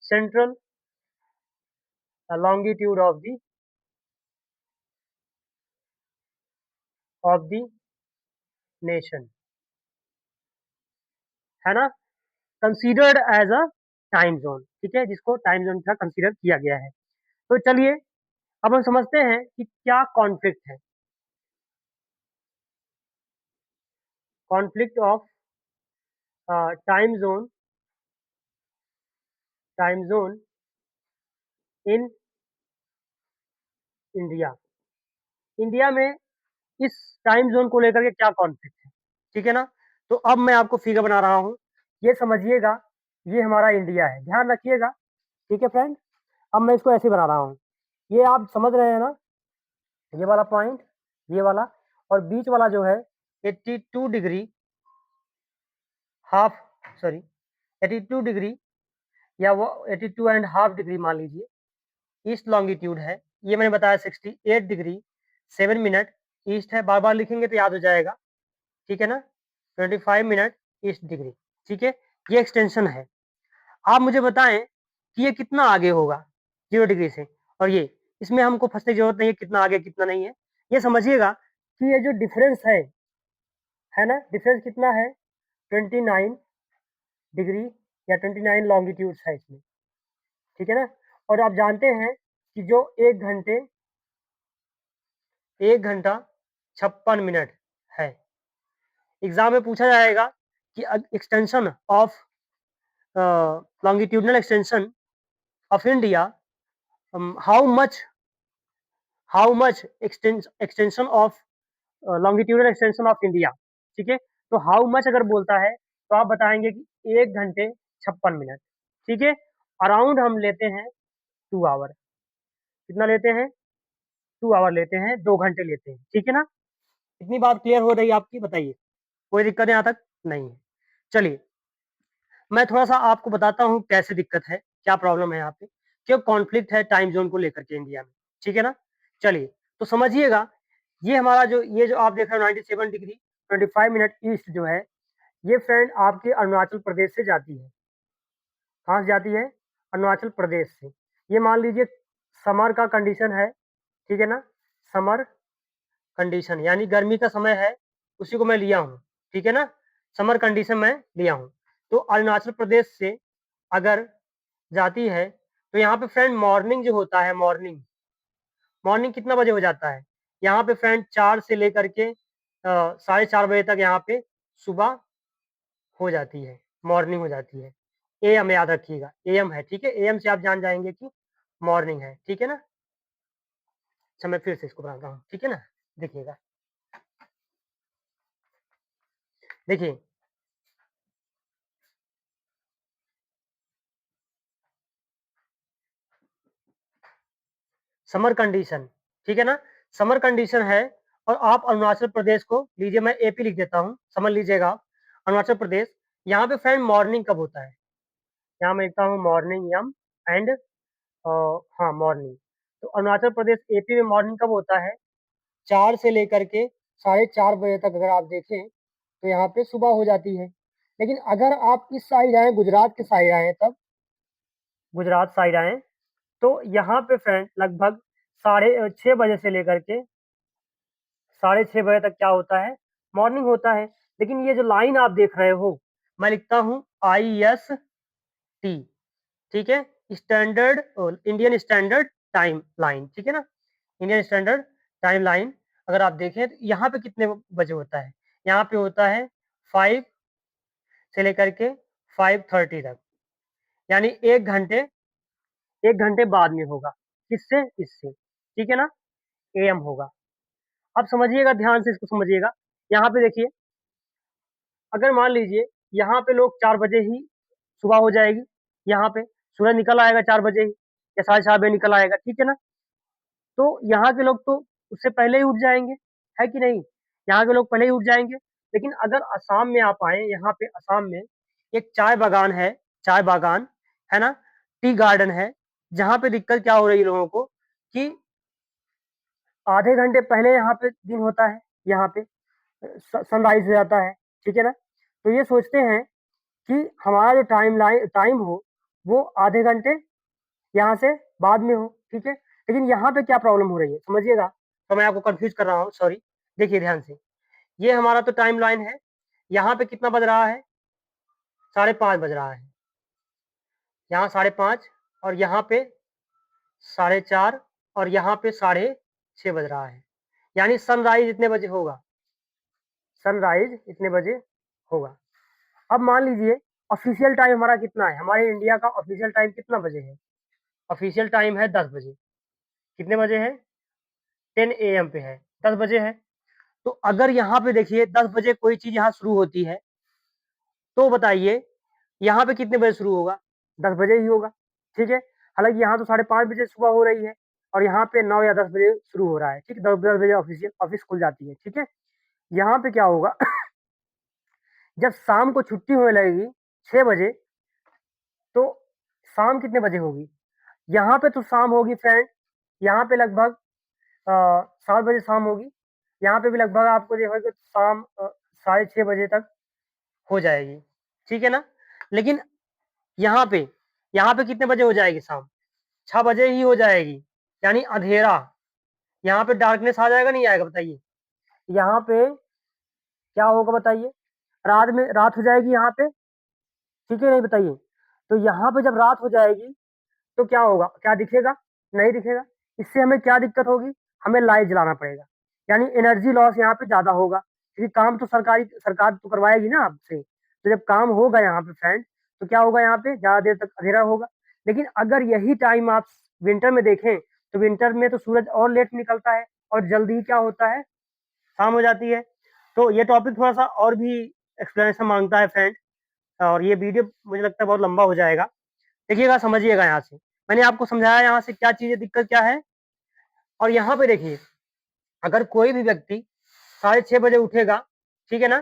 central longitude of the nation, है ना, considered as a time zone, ठीक है, जिसको टाइम जोन का कंसीडर किया गया है। तो चलिए अब हम समझते हैं कि क्या कॉन्फ्लिक्ट है। Conflict of time zone, time zone in India. India में इस टाइम जोन को लेकर के क्या कॉन्फ्लिक्ट है, ठीक है ना। तो अब मैं आपको फिगर बना रहा हूँ, ये समझिएगा, ये हमारा इंडिया है, ध्यान रखिएगा, ठीक है फ्रेंड। अब मैं इसको ऐसे बना रहा हूँ, ये आप समझ रहे हैं ना, ये वाला पॉइंट, ये वाला, और बीच वाला जो है 82 डिग्री हाफ, सॉरी 82 डिग्री या वो 82.5 डिग्री मान लीजिए ईस्ट लॉन्गिट्यूड है। ये मैंने बताया 68 डिग्री 7 मिनट ईस्ट है, बार बार लिखेंगे तो याद हो जाएगा, ठीक है ना। 25 मिनट ईस्ट डिग्री, ठीक है, ये एक्सटेंशन है। आप मुझे बताएं कि ये कितना आगे होगा 0 डिग्री से, और ये, इसमें हमको फंसने की जरूरत नहीं है कितना आगे कितना नहीं है। ये समझिएगा कि ये जो डिफरेंस है ना, डिफरेंस कितना है, 29 डिग्री या 29 लॉन्गिट्यूड है इसमें, ठीक है ना। और आप जानते हैं कि जो 1 घंटा 56 मिनट है। एग्जाम में पूछा जाएगा कि extension of longitudinal extension of India, how much extension of longitudinal extension of India, ठीक है। तो हाउ मच अगर बोलता है तो आप बताएंगे कि 1 घंटे 56 मिनट, ठीक है। अराउंड हम लेते हैं 2 आवर, कितना लेते हैं, 2 आवर लेते हैं, 2 घंटे लेते हैं, ठीक है ना। इतनी बात क्लियर हो रही है आपकी, बताइए, कोई दिक्कत यहाँ तक नहीं है। चलिए मैं थोड़ा सा आपको बताता हूँ कैसे दिक्कत है, क्या प्रॉब्लम है यहाँ पे, क्यों कॉन्फ्लिक्ट है टाइम जोन को लेकर के इंडिया में, ठीक है ना। चलिए तो समझिएगा, ये हमारा जो, ये जो आप देख रहे हो 97 डिग्री 25 मिनट ईस्ट जो है, ये फ्रेंड आपके अरुणाचल प्रदेश से जाती है। कहाँ से जाती है, अरुणाचल प्रदेश से। ये मान लीजिए समर का कंडीशन है, ठीक है ना, समर कंडीशन यानी गर्मी का समय है, उसी को मैं लिया हूँ, ठीक है ना, समर कंडीशन मैं लिया हूँ। तो अरुणाचल प्रदेश से अगर जाती है तो यहाँ पे फ्रेंड मॉर्निंग जो होता है, मॉर्निंग मॉर्निंग कितना बजे हो जाता है, यहाँ पे फ्रेंड 4 से लेकर के 4:30 बजे तक यहाँ पे सुबह हो जाती है, मॉर्निंग हो जाती है। एएम याद रखिएगा, एएम है, ठीक है, एएम से आप जान जाएंगे कि मॉर्निंग है, ठीक है ना। अच्छा मैं फिर से इसको बनाता हूँ, ठीक है ना, देखिएगा, देखिए समर कंडीशन, ठीक है ना, समर कंडीशन है। और आप अरुणाचल प्रदेश को लीजिए, मैं एपी लिख देता हूँ, समझ लीजिएगा आप, अरुणाचल प्रदेश, यहाँ पे फ्रेंड मॉर्निंग कब होता है, यहाँ मैं लिखता हूँ मॉर्निंग यम एंड हाँ मॉर्निंग। तो अरुणाचल प्रदेश एपी में मॉर्निंग कब होता है, 4 से लेकर के 4:30 बजे तक अगर आप देखें तो यहाँ पे सुबह हो जाती है। लेकिन अगर आप इस साइड आए, गुजरात के साइड आए, तब गुजरात साइड आए तो यहाँ पे फ्रेंड लगभग 6:30 बजे से लेकर के 6:30 बजे तक क्या होता है, मॉर्निंग होता है। लेकिन ये जो लाइन आप देख रहे हो, मैं लिखता हूँ IST, ठीक है, standard Indian standard time line, ठीक है ना, इंडियन स्टैंडर्ड टाइम लाइन। अगर आप देखें तो यहाँ पे कितने बजे होता है, यहाँ पे होता है 5 से लेकर के 5:30 तक, यानी 1 घंटे बाद में होगा, किससे, इससे, ठीक है ना, एएम होगा। अब समझिएगा, ध्यान से इसको समझिएगा, यहाँ पे देखिए, अगर मान लीजिए यहाँ पे लोग 4 बजे ही सुबह हो जाएगी, यहाँ पे सूरज निकल आएगा 4 बजे ही या 4:30 बजे निकल आएगा, ठीक है ना। तो यहाँ के लोग तो उससे पहले ही उठ जाएंगे, है कि नहीं, यहाँ के लोग पहले ही उठ जाएंगे। लेकिन अगर असम में आप आए, यहाँ पे असम में एक चाय बागान है, चाय बागान है ना, टी गार्डन है, जहाँ पे दिक्कत क्या हो रही है लोगों को कि आधे घंटे पहले यहाँ पे दिन होता है, यहाँ पे सनराइज हो जाता है, ठीक है ना। तो ये सोचते हैं कि हमारा जो टाइम हो वो आधे घंटे यहाँ से बाद में हो, ठीक है। लेकिन यहाँ पे क्या प्रॉब्लम हो रही है समझिएगा, तो मैं आपको कंफ्यूज कर रहा हूँ, सॉरी। देखिए ध्यान से, ये हमारा तो टाइम लाइन है, यहाँ पे कितना बज रहा है, 5:30 बज रहा है, यहाँ 5:30, और यहाँ पे 4:30, और यहाँ पे 6:30 बज रहा है। यानी सनराइज इतने बजे होगा, सनराइज इतने बजे होगा। अब मान लीजिए ऑफिशियल टाइम हमारा कितना है, हमारे इंडिया का ऑफिशियल टाइम कितना बजे है, ऑफिशियल टाइम है 10 बजे। कितने बजे है, 10 AM पे है, 10 बजे है। तो अगर यहाँ पे देखिए 10 बजे कोई चीज यहाँ शुरू होती है, तो बताइए यहाँ पे कितने बजे शुरू होगा, 10 बजे ही होगा, ठीक है। हालांकि यहाँ तो 5:30 बजे सुबह हो रही है, और यहाँ पे 9 या 10 बजे शुरू हो रहा है, ठीक है। 10 बजे ऑफिस खुल जाती है, ठीक है। यहाँ पे क्या होगा जब शाम को छुट्टी होने लगेगी 6 बजे, तो शाम कितने बजे होगी, यहाँ पे तो शाम होगी फ्रेंड, यहाँ पे लगभग 7 बजे शाम होगी। यहाँ पे भी लगभग आपको जो है कि शाम 6:30 बजे तक हो जाएगी, ठीक है ना। लेकिन यहाँ पे यहाँ पे कितने बजे हो जाएगी शाम, 6 बजे ही हो जाएगी, यानी अंधेरा। यहाँ पे डार्कनेस आ जाएगा, नहीं आएगा बताइए, यहाँ पे क्या होगा बताइए, रात में रात हो जाएगी यहाँ पे, ठीक है, नहीं बताइए। तो यहाँ पे जब रात हो जाएगी तो क्या होगा, क्या दिखेगा, नहीं दिखेगा। इससे हमें क्या दिक्कत होगी, हमें लाइट जलाना पड़ेगा, यानी एनर्जी लॉस यहाँ पे ज्यादा होगा, क्योंकि काम तो सरकार तो करवाएगी ना आपसे। तो जब काम होगा यहाँ पे फ्रेंड, तो क्या होगा, यहाँ पे ज्यादा देर तक अंधेरा होगा। लेकिन अगर यही टाइम आप विंटर में देखें, तो विंटर में तो सूरज और लेट निकलता है, और जल्दी क्या होता है, शाम हो जाती है। तो ये टॉपिक थोड़ा सा और भी एक्सप्लेनेशन मांगता है फ्रेंड, और ये वीडियो मुझे लगता है बहुत लंबा हो जाएगा। देखिएगा, समझिएगा, यहाँ से मैंने आपको समझाया यहाँ से क्या चीजें दिक्कत क्या है। और यहाँ पे देखिए, अगर कोई भी व्यक्ति 6:30 बजे उठेगा, ठीक है ना,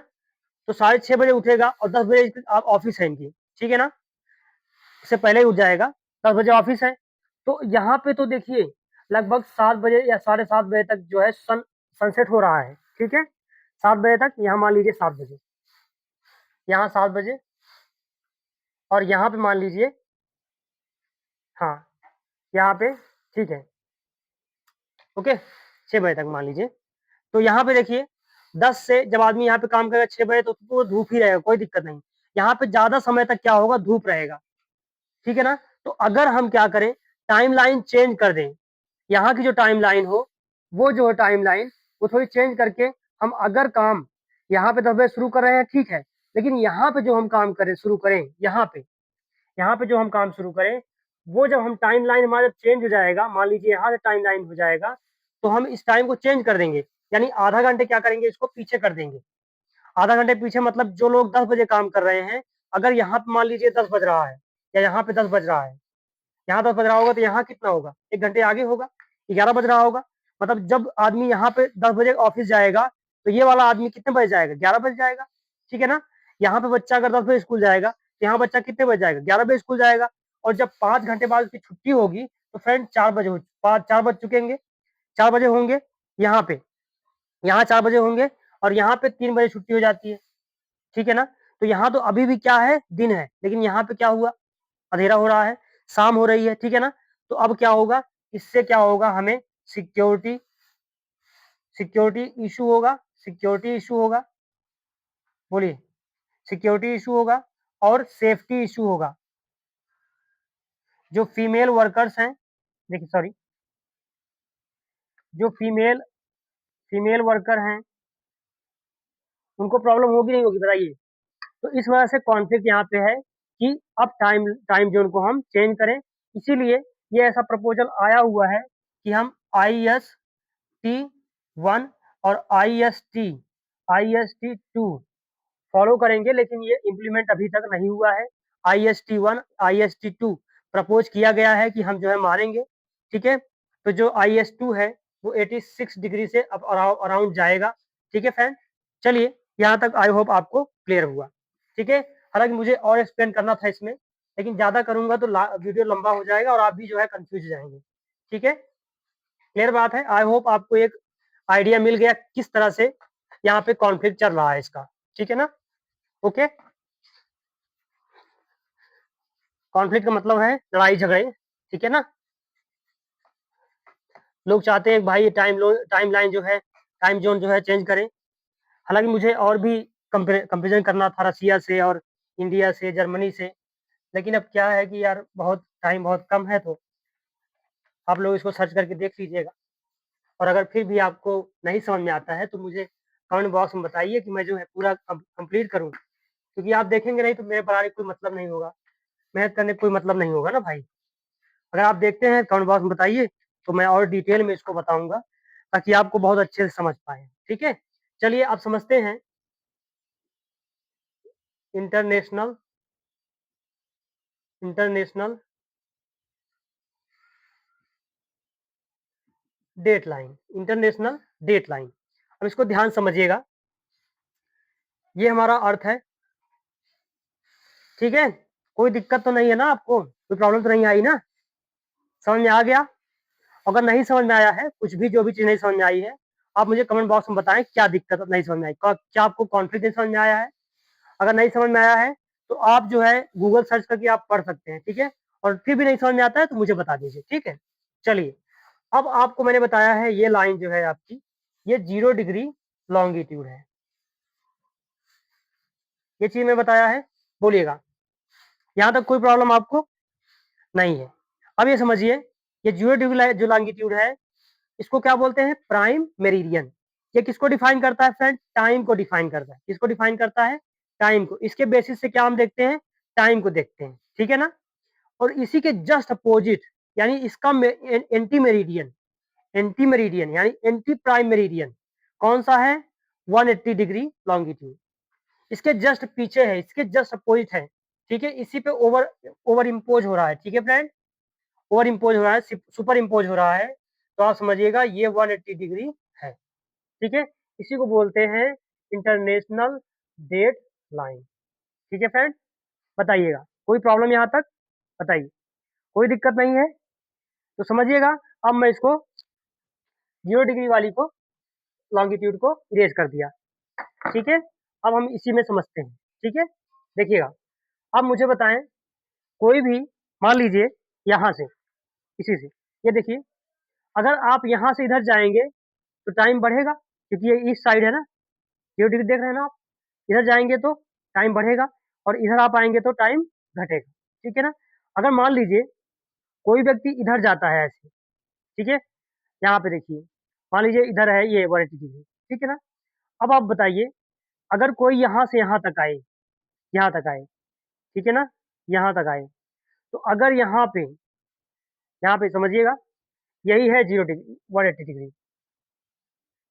तो 6:30 बजे उठेगा और 10 बजे आप ऑफिस है इनकी, ठीक है ना, इससे पहले ही उठ जाएगा, 10 बजे ऑफिस है। तो यहाँ पे तो देखिए लगभग 7 बजे या 7:30 बजे तक जो है सनसेट हो रहा है, ठीक है। 7 बजे तक, यहाँ मान लीजिए 7 बजे, यहाँ 7 बजे, और यहाँ पे मान लीजिए, हाँ, यहाँ पे, ठीक है, ओके, 6 बजे तक मान लीजिए। तो यहाँ पे देखिए 10 से जब आदमी यहाँ पे काम करेगा 6 बजे, तो धूप ही रहेगा, कोई दिक्कत नहीं। यहाँ पे ज्यादा समय तक क्या होगा, धूप रहेगा, ठीक है ना। तो अगर हम क्या करें, टाइम लाइन चेंज कर दें, यहाँ की जो टाइम लाइन हो, वो जो है टाइम लाइन, वो थोड़ी चेंज करके हम अगर काम यहाँ पे 10 बजे शुरू कर रहे हैं, ठीक है, लेकिन यहाँ पे जो हम काम करें शुरू करें, यहाँ पे जो हम काम शुरू करें, वो जब हम टाइम लाइन हमारा चेंज हो जाएगा, मान लीजिए यहाँ से टाइम लाइन हो जाएगा, तो हम इस टाइम को चेंज कर देंगे, यानी आधा घंटे क्या करेंगे, इसको पीछे कर देंगे। आधा घंटे पीछे मतलब जो लोग 10 बजे काम कर रहे हैं, अगर यहाँ पे मान लीजिए 10 बज रहा है, या यहाँ पे 10 बज रहा है, यहाँ 10 बज रहा होगा, तो यहाँ कितना होगा, 1 घंटे आगे होगा, 11 बज रहा होगा। मतलब जब आदमी यहाँ पे 10 बजे ऑफिस जाएगा, तो ये वाला आदमी कितने बजे जाएगा, 11 बजे जाएगा, ठीक है ना। यहाँ पे बच्चा अगर 10 बजे स्कूल जाएगा, तो यहाँ बच्चा कितने बजे जाएगा, 11 बजे स्कूल जाएगा। और जब 5 घंटे बाद उसकी छुट्टी होगी, तो फ्रेंड 4 बजे 4 बज चुकेंगे, 4 बजे होंगे यहाँ पे, यहाँ 4 बजे होंगे, और यहाँ पे 3 बजे छुट्टी हो जाती है, ठीक है ना। तो यहाँ तो अभी भी क्या है, दिन है, लेकिन यहाँ पे क्या हुआ, अंधेरा हो रहा है, शाम हो रही है, ठीक है ना। तो अब क्या होगा, इससे क्या होगा, हमें सिक्योरिटी सिक्योरिटी इशू होगा, सिक्योरिटी इशू होगा, बोलिए, सिक्योरिटी इशू होगा, और सेफ्टी इशू होगा। जो फीमेल वर्कर्स हैं, देखिए सॉरी, जो फीमेल वर्कर हैं, उनको प्रॉब्लम होगी नहीं होगी बताइए। तो इस वजह से कॉन्फ्लिक्ट यहाँ पे है कि अब टाइम टाइम जोन को हम चेंज करें। इसीलिए ये ऐसा प्रपोजल आया हुआ है कि हम IST 1 और IST 2 फॉलो करेंगे, लेकिन ये इम्प्लीमेंट अभी तक नहीं हुआ है। IST 1 IST 2 प्रपोज किया गया है कि हम जो है मारेंगे, ठीक है। तो जो IS2 है वो 86 डिग्री से अब अराउंड जाएगा, ठीक है फ्रेंड। चलिए, यहाँ तक आई होप आपको क्लियर हुआ, ठीक है। हालांकि मुझे और एक्सप्लेन करना था इसमें, लेकिन ज्यादा करूंगा तो वीडियो लंबा हो जाएगा और आप भी जो है कंफ्यूज हो जाएंगे, ठीक है। क्लियर बात है, आई होप आपको एक आइडिया मिल गया किस तरह से यहाँ पे कॉन्फ्लिक्ट चल रहा है इसका, ठीक है ना। ओके, कॉन्फ्लिक्ट का मतलब है लड़ाई झगड़े, ठीक है ना? लोग चाहते हैं कि भाई टाइम लाइन जो है, टाइम जोन जो है चेंज करें। हालाँकि मुझे और भी कंपैरिज़न करना था रसिया से और इंडिया से, जर्मनी से, लेकिन अब क्या है कि यार टाइम बहुत कम है, तो आप लोग इसको सर्च करके देख लीजिएगा। और अगर फिर भी आपको नहीं समझ में आता है तो मुझे कमेंट बॉक्स में बताइए कि मैं जो है पूरा कंप्लीट करूँ। क्योंकि आप देखेंगे नहीं तो मेरे पढ़ाने का कोई मतलब नहीं होगा, मेहनत करने का कोई मतलब नहीं होगा ना भाई। अगर आप देखते हैं कमेंट बॉक्स में बताइए, तो मैं और डिटेल में इसको बताऊँगा, ताकि आपको बहुत अच्छे से समझ पाएँ, ठीक है? चलिए अब समझते हैं इंटरनेशनल इंटरनेशनल इंटरनेशनल डेटलाइन। अब इसको ध्यान समझिएगा, ये हमारा अर्थ है, ठीक है? कोई दिक्कत तो नहीं है ना आपको? कोई प्रॉब्लम तो नहीं आई ना? समझ में आ गया? अगर नहीं समझ में आया है, कुछ भी जो भी चीज़ नहीं समझ में आई है, आप मुझे कमेंट बॉक्स में बताएँ क्या दिक्कत नहीं समझ में आई? क्या आपको कॉन्फ्लिक्ट नहीं समझ में आया है? अगर नहीं समझ में आया है, तो आप जो है गूगल सर्च करके आप पढ़ सकते हैं, ठीक है? और फिर भी नहीं समझ में आता है तो मुझे बता दीजिए, ठीक है? चलिए, अब आपको मैंने बताया है ये लाइन जो है आपकी, ये 0 डिग्री लॉन्गिट्यूड है। ये चीज़ मैं बताया है, बोलिएगा। यहाँ तक कोई प्रॉब्लम आपको नहीं है। अब ये समझिए, ये 0 डिग्री जो लॉन्गिट्यूड है, इसको क्या बोलते हैं? Prime meridian. ये किसको डिफाइन करता है फ्रेंड? टाइम को डिफाइन करता है। किसको डिफाइन करता है? टाइम को। इसके बेसिस से क्या हम देखते हैं? टाइम को देखते हैं, ठीक है ना? और इसी के जस्ट अपोजिट, यानी इसका एंटी मेरिडियन, यानी एंटी प्राइम मेरिडियन कौन सा है? 180 डिग्री लॉन्गिट्यूड। इसके जस्ट पीछे है, इसके जस्ट अपोजिट है, ठीक है? इसी पे ओवर ओवर इम्पोज हो रहा है, ठीक है फ्रेंड? ओवर इम्पोज हो रहा है, सुपर इम्पोज हो रहा है, तो आप समझिएगा ये 180 डिग्री है, ठीक है? इसी को बोलते हैं इंटरनेशनल डेट लाइन, ठीक है फ्रेंड? बताइएगा, कोई प्रॉब्लम यहाँ तक? बताइए, कोई दिक्कत नहीं है? तो समझिएगा, अब मैं इसको 0 डिग्री वाली को, लॉन्गिट्यूड को इरेज़ कर दिया, ठीक है? अब हम इसी में समझते हैं, ठीक है? देखिएगा, अब मुझे बताएँ, कोई भी मान लीजिए यहाँ से, इसी से, ये देखिए, अगर आप यहाँ से इधर जाएँगे, तो टाइम बढ़ेगा, क्योंकि ये ईस्ट साइड है ना, 0 डिग्री देख रहे हैं ना आप? इधर जाएँगे तो टाइम बढ़ेगा और इधर आप आएँगे तो टाइम घटेगा, ठीक है ना? अगर मान लीजिए कोई व्यक्ति इधर जाता है ऐसे, ठीक है? यहाँ पे देखिए, मान लीजिए इधर है ये 180 डिग्री, ठीक है ना? अब आप बताइए, अगर कोई यहाँ से यहाँ तक आए, ठीक है ना? यहाँ तक आए, तो अगर यहाँ पे समझिएगा, यही है 0 डिग्री 180 डिग्री,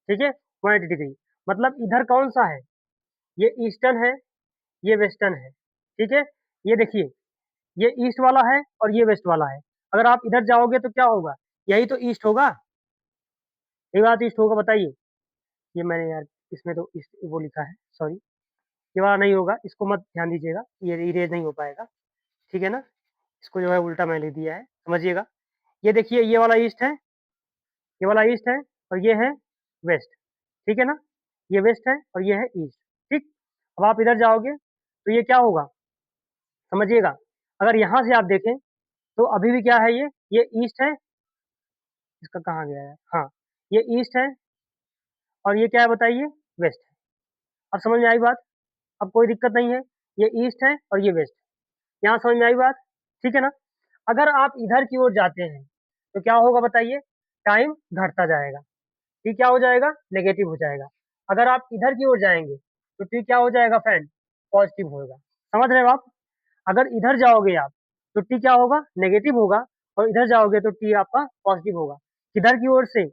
ठीक है? 180 डिग्री, मतलब इधर कौन-सा है? ये ईस्टर्न है, ये वेस्टर्न है, ठीक है? ये देखिए, ये ईस्ट वाला है और ये वेस्ट वाला है। अगर आप इधर जाओगे तो क्या होगा? यही तो ईस्ट होगा, यही बात ईस्ट होगा, बताइए? ये मैंने यार इसमें तो ईस्ट वो लिखा है, सॉरी, ये वाला नहीं होगा, इसको मत ध्यान दीजिएगा, ये इरेज़ नहीं हो पाएगा, ठीक है ना? इसको जो है उल्टा मैंने लिख दिया है, समझिएगा। ये देखिए, ये वाला ईस्ट है, ये वाला ईस्ट है और ये है वेस्ट, ठीक है ना? ये वेस्ट है और ये है ईस्ट, ठीक? अब आप इधर जाओगे तो ये क्या होगा? समझिएगा, अगर यहाँ से आप देखें तो अभी भी क्या है ये ईस्ट है, इसका कहाँ गया है? हाँ, ये ईस्ट है और ये क्या है बताइए? वेस्ट है। अब समझ में आई बात? अब कोई दिक्कत नहीं है, ये ईस्ट है और ये वेस्ट है। यहाँ समझ में आई बात? ठीक है ना? अगर आप इधर की ओर जाते हैं, तो क्या होगा बताइए? टाइम घटता जाएगा, t क्या हो जाएगा? नेगेटिव हो जाएगा। अगर आप इधर की ओर जाएँगे, तो t क्या हो जाएगा फ्रेंड? पॉज़िटिव होगा। समझ रहे हो आप? अगर इधर जाओगे आप, तो t क्या होगा? नेगेटिव होगा और इधर जाओगे तो t आपका पॉज़िटिव होगा। किधर की ओर से?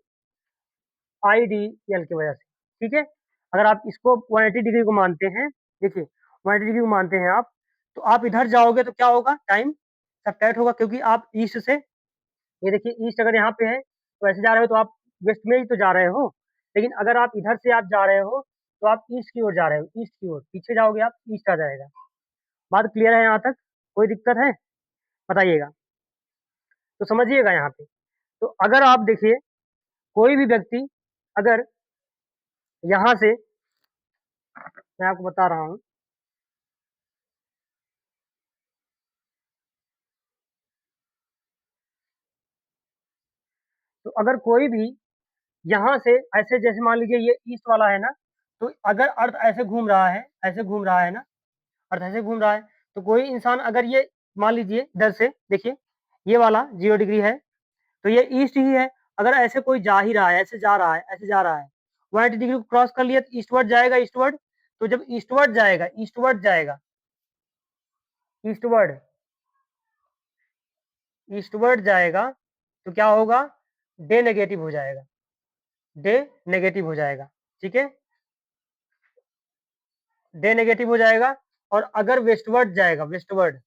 आईडीएल की वजह से, ठीक है? अगर आप इसको 180 डिग्री को मानते हैं, देखिए 180 डिग्री को मानते हैं आप, तो आप इधर जाओगे तो क्या होगा? टाइम सब्ट्रैक्ट होगा, क्योंकि आप ईस्ट से, ये देखिए ईस्ट अगर यहाँ पे है, तो ऐसे जा रहे हो तो आप वेस्ट में ही तो जा रहे हो। लेकिन अगर आप इधर से आप जा रहे हो, तो आप ईस्ट की ओर जा रहे हो, ईस्ट की ओर। पीछे जाओगे आप, ईस्ट आ जाएगा। बात क्लियर है यहाँ तक? कोई दिक्कत है? बताइएगा। तो समझिएगा यहाँ पे। तो अगर आप देखिए, कोई भी व्यक्ति अगर यहाँ से, मैं आपको बता रहा हूँ, तो अगर कोई भी यहाँ से ऐसे, जैसे मान लीजिए ये ईस्ट वाला है ना, तो अगर अर्थ ऐसे घूम रहा है, ऐसे घूम रहा है ना, अर्थ ऐसे घूम रहा है, तो कोई इंसान अगर ये मान लीजिए इधर से देखिए, ये वाला 0 डिग्री है, तो ये ईस्ट ही है। अगर ऐसे कोई जा ही रहा है, ऐसे जा रहा है, ऐसे जा रहा है, 180 डिग्री को क्रॉस कर लिया तो ईस्टवर्ड जाएगा, ईस्टवर्ड। तो जब ईस्टवर्ड जाएगा, ईस्टवर्ड जाएगा, ईस्टवर्ड, ईस्टवर्ड जाएगा, तो क्या होगा, डे नेगेटिव हो जाएगा, डे नेगेटिव हो जाएगा, ठीक है, डे नेगेटिव हो जाएगा। और अगर वेस्टवर्ड जाएगा, वेस्टवर्ड,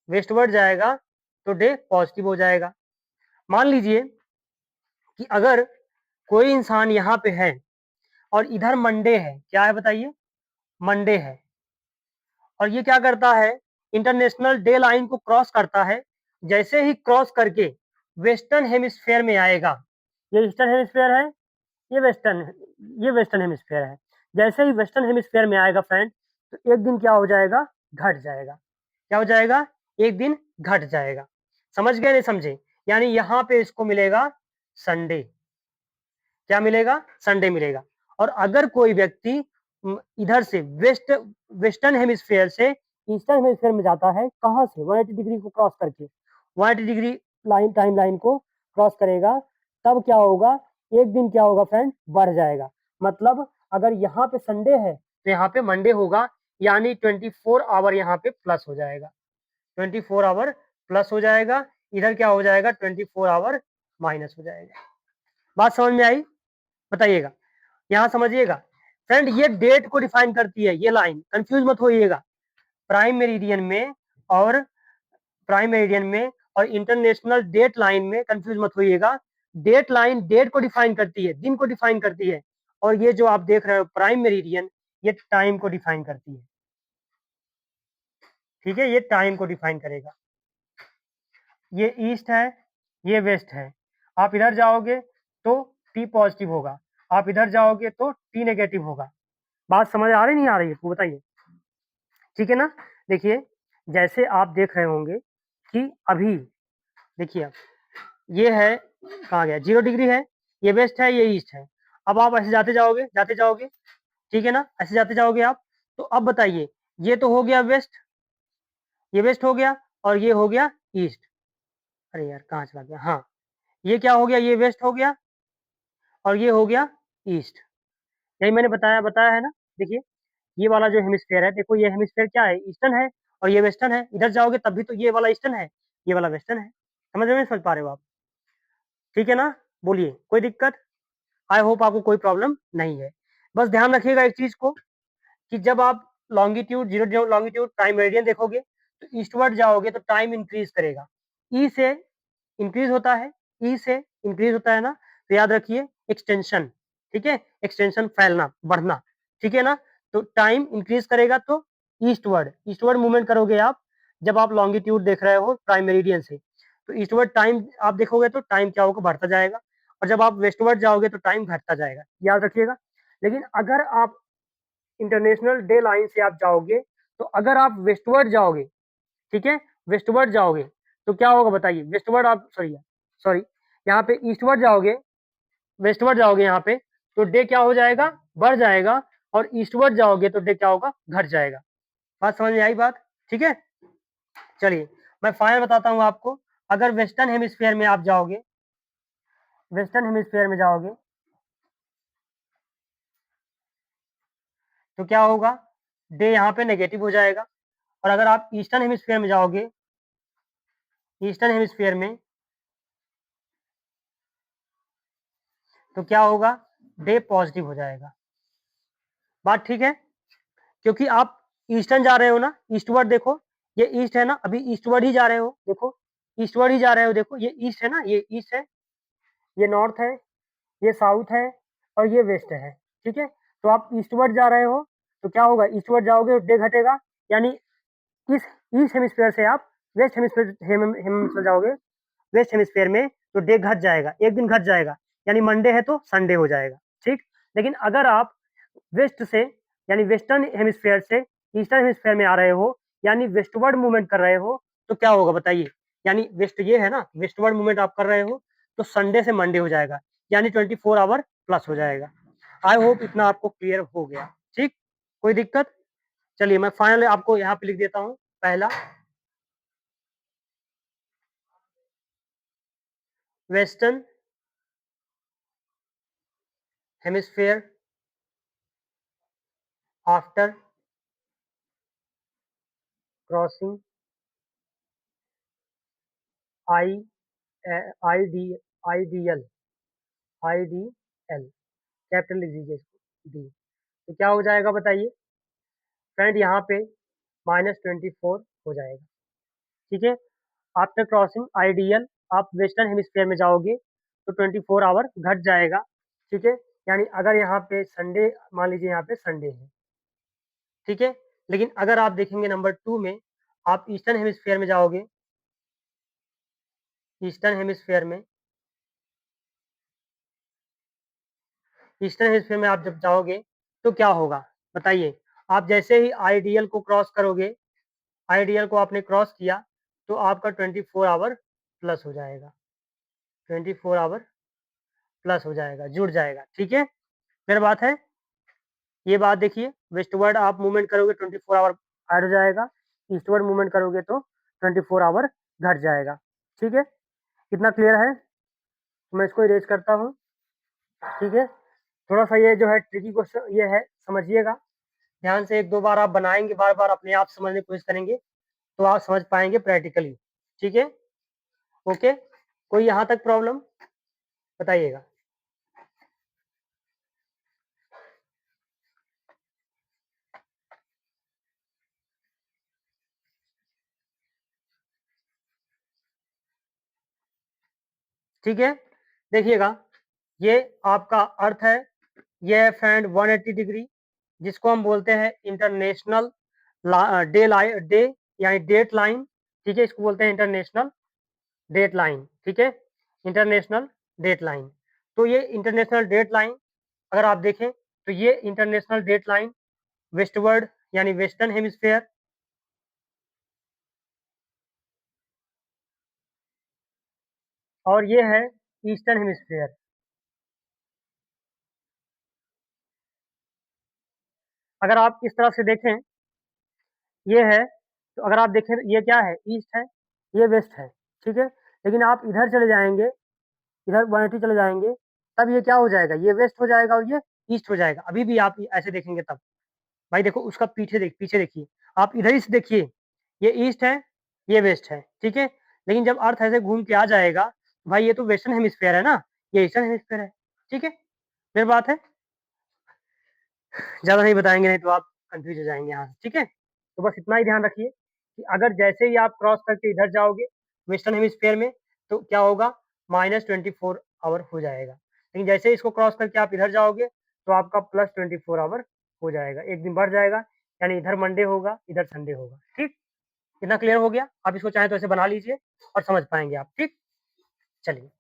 वेस्टवर्ड जाएगा, तो डे पॉजिटिव हो जाएगा। मान लीजिए कि अगर कोई इंसान यहाँ पे है और इधर मंडे है, क्या है बताइए, मंडे है, और ये क्या करता है, इंटरनेशनल डे लाइन को क्रॉस करता है। जैसे ही क्रॉस करके वेस्टर्न हेमिस्फेयर में आएगा, ये ईस्टर्न हेमिस्फेयर है, ये वेस्टर्न, ये वेस्टर्न हेमिस्फेयर है। जैसे ही वेस्टर्न हेमिस्फेयर में आएगा फ्रेंड, तो एक दिन क्या हो जाएगा, घट जाएगा। क्या हो जाएगा, एक दिन घट जाएगा। समझ गए नहीं समझे, यानी यहाँ पे इसको मिलेगा संडे, क्या मिलेगा, संडे मिलेगा। और अगर कोई व्यक्ति इधर से वेस्टर्न हेमिस्फेयर से ईस्टर्न हेमिस्फेयर में जाता है, कहाँ से, 180 डिग्री को क्रॉस करके, 180 डिग्री लाइन, टाइम लाइन को क्रॉस करेगा, तब क्या होगा, एक दिन क्या होगा फ्रेंड, बढ़ जाएगा। मतलब अगर यहाँ पे संडे है तो यहाँ पे मंडे होगा, यानी 24 आवर यहाँ पे प्लस हो जाएगा, 24 आवर प्लस हो जाएगा। इधर क्या हो जाएगा, 24 आवर माइनस हो जाएगा। बात समझ में आई, बताइएगा, यहाँ समझिएगा फ्रेंड, ये डेट को डिफाइन करती है ये लाइन, कंफ्यूज मत होइएगा। प्राइम मेरिडियन में और प्राइम मेरिडियन में और इंटरनेशनल डेट लाइन में कंफ्यूज मत होइएगा। डेट लाइन डेट को डिफाइन करती है, दिन को डिफाइन करती है, और ये जो आप देख रहे हो प्राइम मेरिडियन, ये टाइम को डिफाइन करती है, ठीक है, ये टाइम को डिफाइन करेगा। ये ईस्ट है, ये वेस्ट है। आप इधर जाओगे तो टी पॉजिटिव होगा, आप इधर जाओगे तो टी नेगेटिव होगा। बात समझ आ रही नहीं आ रही है, बताइए, ठीक है ना। देखिए, जैसे आप देख रहे होंगे कि अभी देखिए, ये है, कहाँ गया, 0 डिग्री है, ये वेस्ट है, ये ईस्ट है। अब आप ऐसे जाते जाओगे, जाते जाओगे, ठीक है ना, ऐसे जाते जाओगे आप। तो अब बताइए, ये तो हो गया वेस्ट, ये वेस्ट हो गया, और ये हो गया ईस्ट। अरे यार कहाँ चला गया, हाँ, ये क्या हो गया, ये वेस्ट हो गया, और ये हो गया ईस्ट। यही मैंने बताया बताया है ना। देखिए, ये वाला जो हेमिस्फेयर है, देखो ये हेमिस्फेयर क्या है, ईस्टर्न है, और ये वेस्टर्न है। इधर जाओगे तब भी तो ये वाला ईस्टर्न है, ये वाला वेस्टर्न है। समझ में नहीं समझ पा रहे हो आप, ठीक है ना, बोलिए, कोई दिक्कत, आई होप आपको कोई प्रॉब्लम नहीं है। बस ध्यान रखिएगा एक चीज को, कि जब आप longitude, zero longitude time meridian देखोगे, तो ईस्टवर्ड जाओगे तो टाइम इंक्रीज करेगा, ई से इंक्रीज होता है, ई से इंक्रीज होता है ना, तो याद रखिए एक्सटेंशन, ठीक है, एक्सटेंशन, फैलना, बढ़ना, ठीक है ना। तो टाइम इंक्रीज करेगा तो ईस्टवर्ड, ईस्टवर्ड मूवमेंट करोगे आप, जब आप लॉन्गिट्यूड देख रहे हो प्राइम मेरिडियन से, तो ईस्टवर्ड टाइम आप देखोगे तो टाइम क्या होगा, बढ़ता जाएगा। और जब आप वेस्टवर्ड जाओगे तो टाइम घटता जाएगा, याद रखिएगा। लेकिन अगर आप इंटरनेशनल डे लाइन से आप जाओगे, तो अगर आप वेस्टवर्ड जाओगे, ठीक है, वेस्टवर्ड जाओगे, तो क्या होगा बताइए, वेस्टवर्ड आप, सॉरी सॉरी, यहाँ पे ईस्टवर्ड जाओगे, वेस्टवर्ड जाओगे यहाँ पे, तो डे क्या हो जाएगा, बढ़ जाएगा। और ईस्टवर्ड जाओगे तो डे क्या होगा, घट जाएगा। बात समझ में आई बात, ठीक है। चलिए, मैं फाइनल बताता हूँ आपको। अगर वेस्टर्न हेमिस्फीयर में आप जाओगे, वेस्टर्न हेमिस्फीयर में जाओगे, तो क्या होगा, डे यहाँ पे नेगेटिव हो जाएगा। और अगर आप ईस्टर्न हेमिस्फीयर में जाओगे, ईस्टर्न हेमिस्फीयर में, तो क्या होगा, डे पॉजिटिव हो जाएगा। बात ठीक है, क्योंकि आप ईस्टर्न जा रहे हो ना, ईस्टवर्ड देखो, ये ईस्ट है ना, अभी ईस्टवर्ड ही जा रहे हो, देखो ईस्टवर्ड ही जा रहे हो, देखो ये ईस्ट है ना, ये ईस्ट है, ये नॉर्थ है, ये साउथ है, और ये वेस्ट है, ठीक है। तो आप ईस्टवर्ड जा रहे हो, तो क्या होगा, ईस्टवर्ड जाओगे तो डे घटेगा, यानी इस ईस्ट हेमिस्फीयर से आप वेस्ट हेमिस्फीयर हेमिस्फीयर जाओगे, वेस्ट हेमिस्फीयर में, तो डे घट जाएगा, एक दिन घट जाएगा, यानी मंडे है तो संडे हो जाएगा, ठीक। लेकिन अगर आप वेस्ट से, यानी वेस्टर्न हेमिस्फीयर से ईस्टर्न हेमिस्फीयर में आ रहे हो, यानी वेस्टवर्ड मूवमेंट कर रहे हो, तो क्या होगा बताइए, यानी वेस्ट ये है ना, वेस्टवर्ड मूवमेंट आप कर रहे हो, तो संडे से मंडे हो जाएगा, यानी 24 आवर प्लस हो जाएगा। आई होप इतना आपको क्लियर हो गया। ठीक, कोई दिक्कत? चलिए मैं फाइनली आपको यहाँ पे लिख देता हूँ। पहला, western hemisphere after crossing I I D IDL IDL, capital लिख दीजिए इसको, डी। तो क्या हो जाएगा बताइए फ्रेंड, यहाँ पे -24 हो जाएगा। ठीक है, आफ्टर क्रॉसिंग आईडीएल आप वेस्टर्न हेमिस्फीयर में जाओगे तो 24 आवर घट जाएगा। ठीक है, यानी अगर यहाँ पे संडे, मान लीजिए यहाँ पे संडे है, ठीक है, लेकिन अगर आप देखेंगे नंबर 2 में, आप ईस्टर्न हेमिस्फीयर में जाओगे, ईस्टर्न हेमिस्फीयर में, ईस्टर्न हेमिस्फीयर में आप जब जाओगे तो क्या होगा बताइए। आप जैसे ही आईडीएल को क्रॉस करोगे, आईडीएल को आपने क्रॉस किया तो आपका 24 आवर प्लस हो जाएगा, 24 आवर प्लस हो जाएगा, जुड़ जाएगा। ठीक है, फिर बात है, ये बात देखिए, वेस्टवर्ड आप मूवमेंट करोगे 24 आवर ऐड हो जाएगा, ईस्टवर्ड मूवमेंट करोगे तो 24 आवर घट जाएगा। ठीक है, कितना क्लियर है? तो मैं इसको इरेज करता हूँ। ठीक है, थोड़ा सा ये जो है ट्रिकी क्वेश्चन ये है, समझिएगा ध्यान से, एक दो बार आप बनाएंगे, बार बार अपने आप समझने की कोशिश करेंगे तो आप समझ पाएंगे प्रैक्टिकली। ठीक है, ओके, कोई यहाँ तक प्रॉब्लम बताइएगा। ठीक है, देखिएगा, ये आपका अर्थ है, ये है फ्रेंड 180 डिग्री, जिसको हम बोलते हैं इंटरनेशनल डे यानी डेट लाइन। ठीक है, इसको बोलते हैं इंटरनेशनल डेट लाइन। ठीक है, इंटरनेशनल डेट लाइन। तो ये इंटरनेशनल डेट लाइन अगर आप देखें तो ये इंटरनेशनल डेट लाइन वेस्टवर्ड यानी वेस्टर्न हेमिस्फेयर, और ये है ईस्टर्न हेमिस्फेयर। अगर आप इस तरह से देखें, ये है, तो अगर आप देखें ये क्या है, ईस्ट है, ये वेस्ट है। ठीक है, लेकिन आप इधर चले जाएंगे, इधर 180 चले जाएंगे, तब ये क्या हो जाएगा, ये वेस्ट हो जाएगा और ये ईस्ट हो जाएगा। अभी भी आप ऐसे देखेंगे तब, भाई देखो उसका पीछे देखिए, आप इधर ही से देखिए, ये ईस्ट है, ये वेस्ट है। ठीक है, लेकिन जब अर्थ ऐसे घूम के आ जाएगा, भाई ये तो वेस्टर्न हेमिस्फेयर है ना, ये ईस्टर्न हेमिस्फेयर है। ठीक है, फिर बात है, ज़्यादा नहीं बताएँगे, नहीं तो आप कन्फ्यूज़ हो जाएँगे यहाँ से, ठीक है? तो बस इतना ही ध्यान रखिए कि अगर जैसे ही आप क्रॉस करके इधर जाओगे वेस्टर्न हेमिस्फीयर में, तो क्या होगा, -24 आवर हो जाएगा। लेकिन जैसे ही इसको क्रॉस करके आप इधर जाओगे, तो आपका +24 आवर हो जाएगा, 1 दिन बढ़ जाएगा, यानी इधर मंडे होगा, इधर संडे होगा, ठीक? इतना क्लियर हो गया? आप इसको चाहें तो ऐसे बना लीजिए और समझ पाएँगे आप, ठीक? चलिए,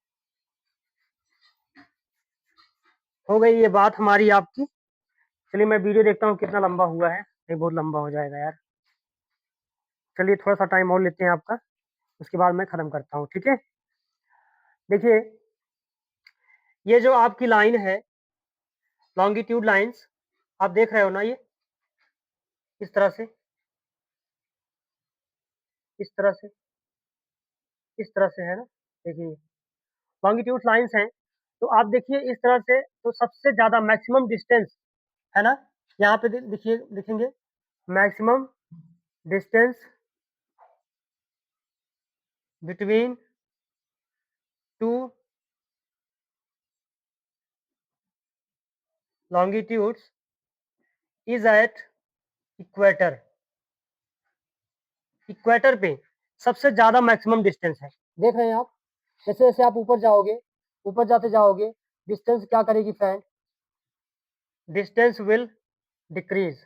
हो गई ये बात हमारी आपकी। चलिए मैं वीडियो देखता हूँ कितना लंबा हुआ है, नहीं बहुत लंबा हो जाएगा यार। चलिए थोड़ा-सा टाइम और लेते हैं आपका, उसके बाद मैं खत्म करता हूँ, ठीक है? देखिए, ये जो आपकी लाइन है, लॉन्गिट्यूड लाइन्स, आप देख रहे हो ना ये? इस तरह से, इस तरह से, इस तरह से है ना? देखिए, लॉन्गिट्यूड लाइन्स हैं, तो आप देखिए इस तरह से, तो सबसे ज़्यादा मैक्सिमम डिस्टेंस, है ना? यहाँ पे देखिए लिखेंगे maximum distance between 2 longitudes is at equator. Equator पे सबसे ज़्यादा मैक्सिमम डिस्टेंस है। देख रहे हैं आप? जैसे-जैसे आप ऊपर जाओगे, ऊपर जाते जाओगे, डिस्टेंस क्या करेगी फ्रेंड? Distance will decrease.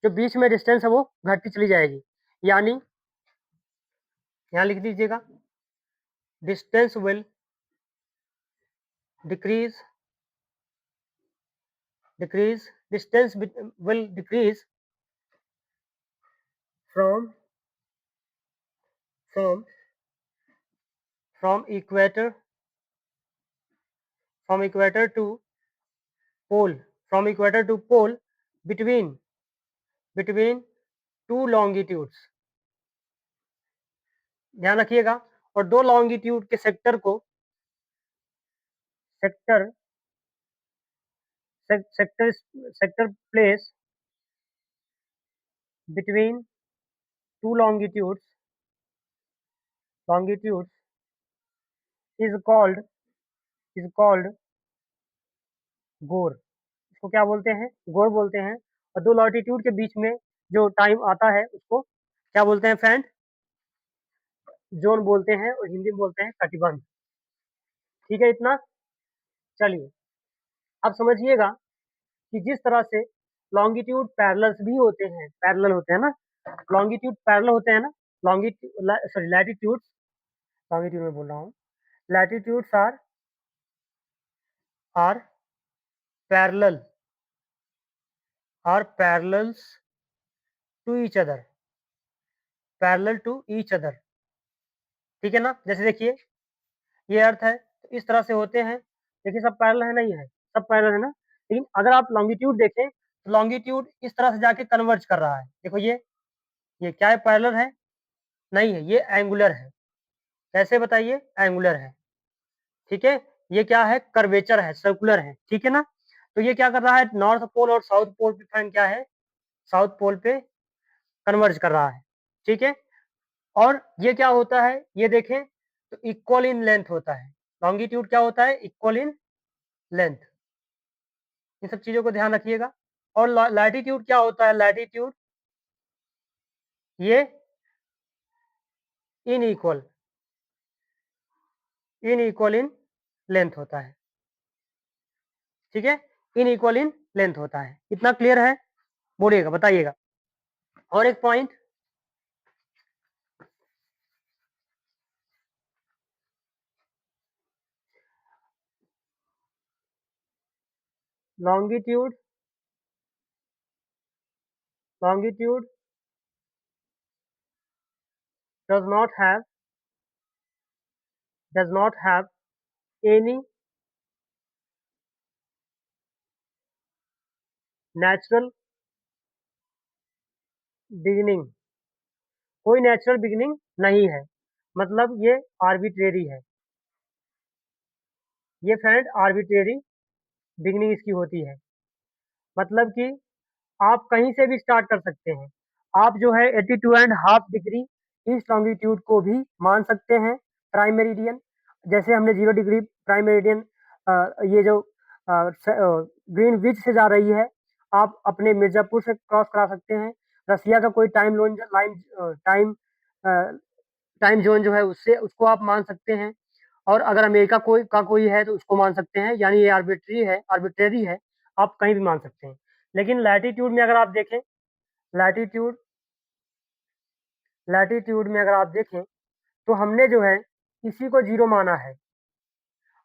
जो बीच में डिस्टेंस है वो घटती चली जाएगी। यानी यहाँ लिख दीजिएगा, distance will decrease, decrease, distance will decrease from from from equator to pole, from equator to pole between two longitudes, ध्यान रखिएगा, और दो लॉन्गिट्यूड के सेक्टर को sector sector sector place between two longitudes is called गोर। इसको क्या बोलते हैं? गोर बोलते हैं। और दो लॉन्गिट्यूड के बीच में जो टाइम आता है उसको क्या बोलते हैं फ्रेंड? जोन बोलते हैं, और हिंदी में बोलते हैं कटिबंध। ठीक है इतना? चलिए अब समझिएगा कि जिस तरह से लॉन्गिट्यूड पैरेलल्स भी होते हैं, पैरेलल होते हैं ना, लॉन्गिट्यूड पैरेलल होते हैं ना, लॉन्गिट्यूड सॉरी लैटिट्यूड्स, लॉन्गिट्यूड में बोल रहा हूँ, latitudes are parallel are parallels to each other, parallel to each other. ठीक है ना? जैसे देखिए ये अर्थ है, तो इस तरह से होते हैं। देखिए सब पैरेलल है, नहीं है? सब पैरेलल है ना? लेकिन अगर आप लॉन्गिट्यूड देखें तो लॉन्गिट्यूड इस तरह से जाके कन्वर्ज कर रहा है। देखो ये क्या है? पैरेलल है? नहीं है, ये एंगुलर है। कैसे बताइए? एंगुलर है। ठीक है? ये क्या है? कर्वेचर है, सर्कुलर है। ठीक है ना? तो ये क्या कर रहा है? नॉर्थ पोल और साउथ पोल पे फ्रेंड क्या है? साउथ पोल पे कन्वर्ज कर रहा है। ठीक है? और ये क्या होता है? ये देखें तो इक्वल इन लेंथ होता है। लॉन्गिट्यूड क्या होता है? Equal in length. इन सब चीजों को ध्यान रखिएगा। और लैटिट्यूड क्या होता है? लैटिट्यूड ये इनइक्वल इनइक्वल इन लेंथ होता है। ठीक है? इनइक्वल इन लेंथ होता है। इतना क्लियर है? बोलिएगा, बताइएगा। और एक point, longitude does not have any natural beginning, कोई नेचुरल बिगिनिंग नहीं है। मतलब ये आर्बिट्रेरी है। ये फ्रेंड आर्बिट्रेरी बिगिनिंग इसकी होती है। मतलब कि आप कहीं से भी स्टार्ट कर सकते हैं। आप जो है 82.5 डिग्री ईस्ट लॉन्गिट्यूड को भी मान सकते हैं प्राइम मेरिडियन। जैसे हमने 0 डिग्री प्राइम मेरिडियन ये जो ग्रीन विच से जा रही है, आप अपने मिर्जापुर से क्रॉस करा सकते हैं। रसिया का कोई टाइम जोन जो है उससे उसको आप मान सकते हैं। और अगर अमेरिका कोई है तो उसको मान सकते हैं। यानी ये आर्बिट्रेरी है, आप कहीं भी मान सकते हैं। लेकिन लैटिट्यूड में अगर आप देखें, लैटिट्यूड लैटिट्यूड में अगर आप देखें तो हमने जो है किसी को 0 माना है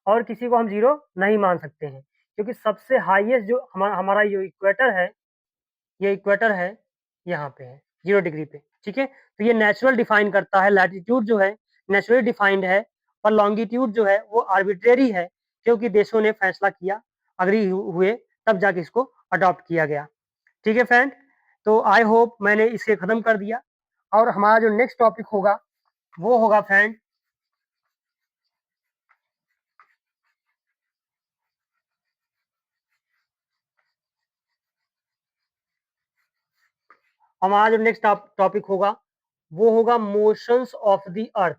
और किसी को हम 0 नहीं मान सकते हैं, क्योंकि सबसे हाईएस्ट जो हमारा जो इक्वेटर है, ये इक्वेटर है यहाँ पे है 0 डिग्री पे। ठीक है? तो ये नेचुरल डिफाइन करता है, लैटिट्यूड जो है नेचुरली डिफाइंड है, और लॉन्गिट्यूड जो है वो आर्बिट्रेरी है, क्योंकि देशों ने फैसला किया, अग्री हुए, तब जाके इसको अडॉप्ट किया गया। ठीक है फ्रेंड? तो आई होप मैंने इसे खत्म कर दिया। और हमारा जो नेक्स्ट टॉपिक होगा वो होगा फ्रेंड, हमारा जो नेक्स्ट टॉपिक होगा वो होगा motions of the earth.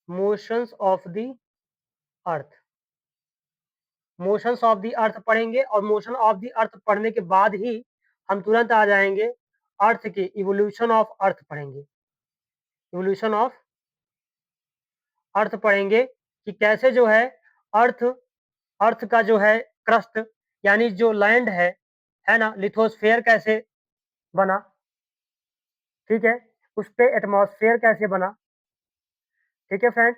Motions of the earth motions of the earth पढ़ेंगे, और मोशन ऑफ द अर्थ पढ़ने के बाद ही हम तुरंत आ जाएंगे अर्थ के इवोल्यूशन ऑफ अर्थ पढ़ेंगे। इवोल्यूशन ऑफ अर्थ पढ़ेंगे कि कैसे जो है अर्थ अर्थ का जो है क्रस्ट, यानी जो लैंड है ना, लिथोस्फेयर कैसे बना। ठीक है? उस पे एटमॉस्फेयर कैसे बना। ठीक है फ्रेंड?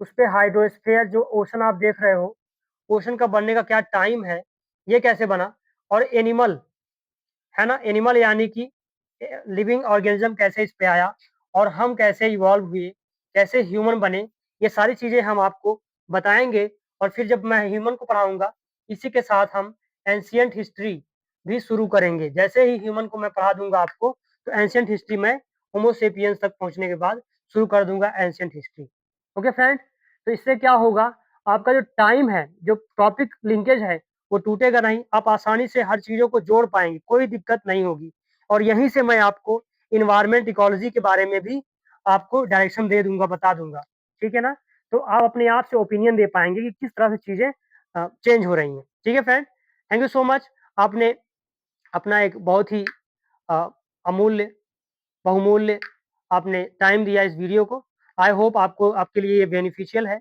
उस पे हाइड्रोस्फेयर, जो ओशन आप देख रहे हो, ओशन का बनने का क्या टाइम है, ये कैसे बना। और एनिमल है ना, एनिमल यानी कि लिविंग ऑर्गेनिज्म कैसे इस पे आया, और हम कैसे इवॉल्व हुए, कैसे ह्यूमन बने, ये सारी चीज़ें हम आपको बताएँगे और फिर जब मैं ह्यूमन को पढ़ाऊँगा, इसी के साथ हम एंशिएंट हिस्ट्री भी शुरू करेंगे। जैसे ही ह्यूमन को मैं पढ़ा दूँगा आपको, तो एंशिएंट हिस्ट्री मैं होमो सेपियंस तक पहुँचने के बाद शुरू कर दूँगा एंशिएंट हिस्ट्री। Okay friend? तो इससे क्या होगा, आपका जो टाइम है, जो टॉपिक लिंकेज है, वो टूटेगा नहीं, आप आसानी से हर चीज़ों को जोड़ पाएँगे, कोई दिक्कत नहीं होगी। और यहीं से मैं आपको एनवायरनमेंट इकोलॉजी के बारे में भी आपको डायरेक्शन दे दूँगा, बता दूँगा, ठीक है ना? तो आप अपने आप से ओपिनियन दे पाएँगे कि किस तरह से चीज़ें चेंज हो रही हैं, ठीक है friend? Thank you so much. आपने अपना एक बहुत ही अ, अमूल्य, बहुमूल्य आपने टाइम दिया इस वीडियो को। आई होप आपको आपके लिए ये बेनिफिशियल है।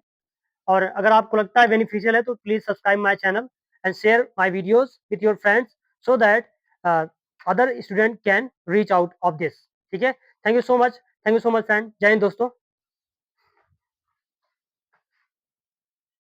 और अगर आपको लगता है बेनिफिशियल है तो please subscribe my channel and share my videos with your friends so that other student can reach out of this. ठीक है, thank you so much friend. जय हिंद दोस्तों।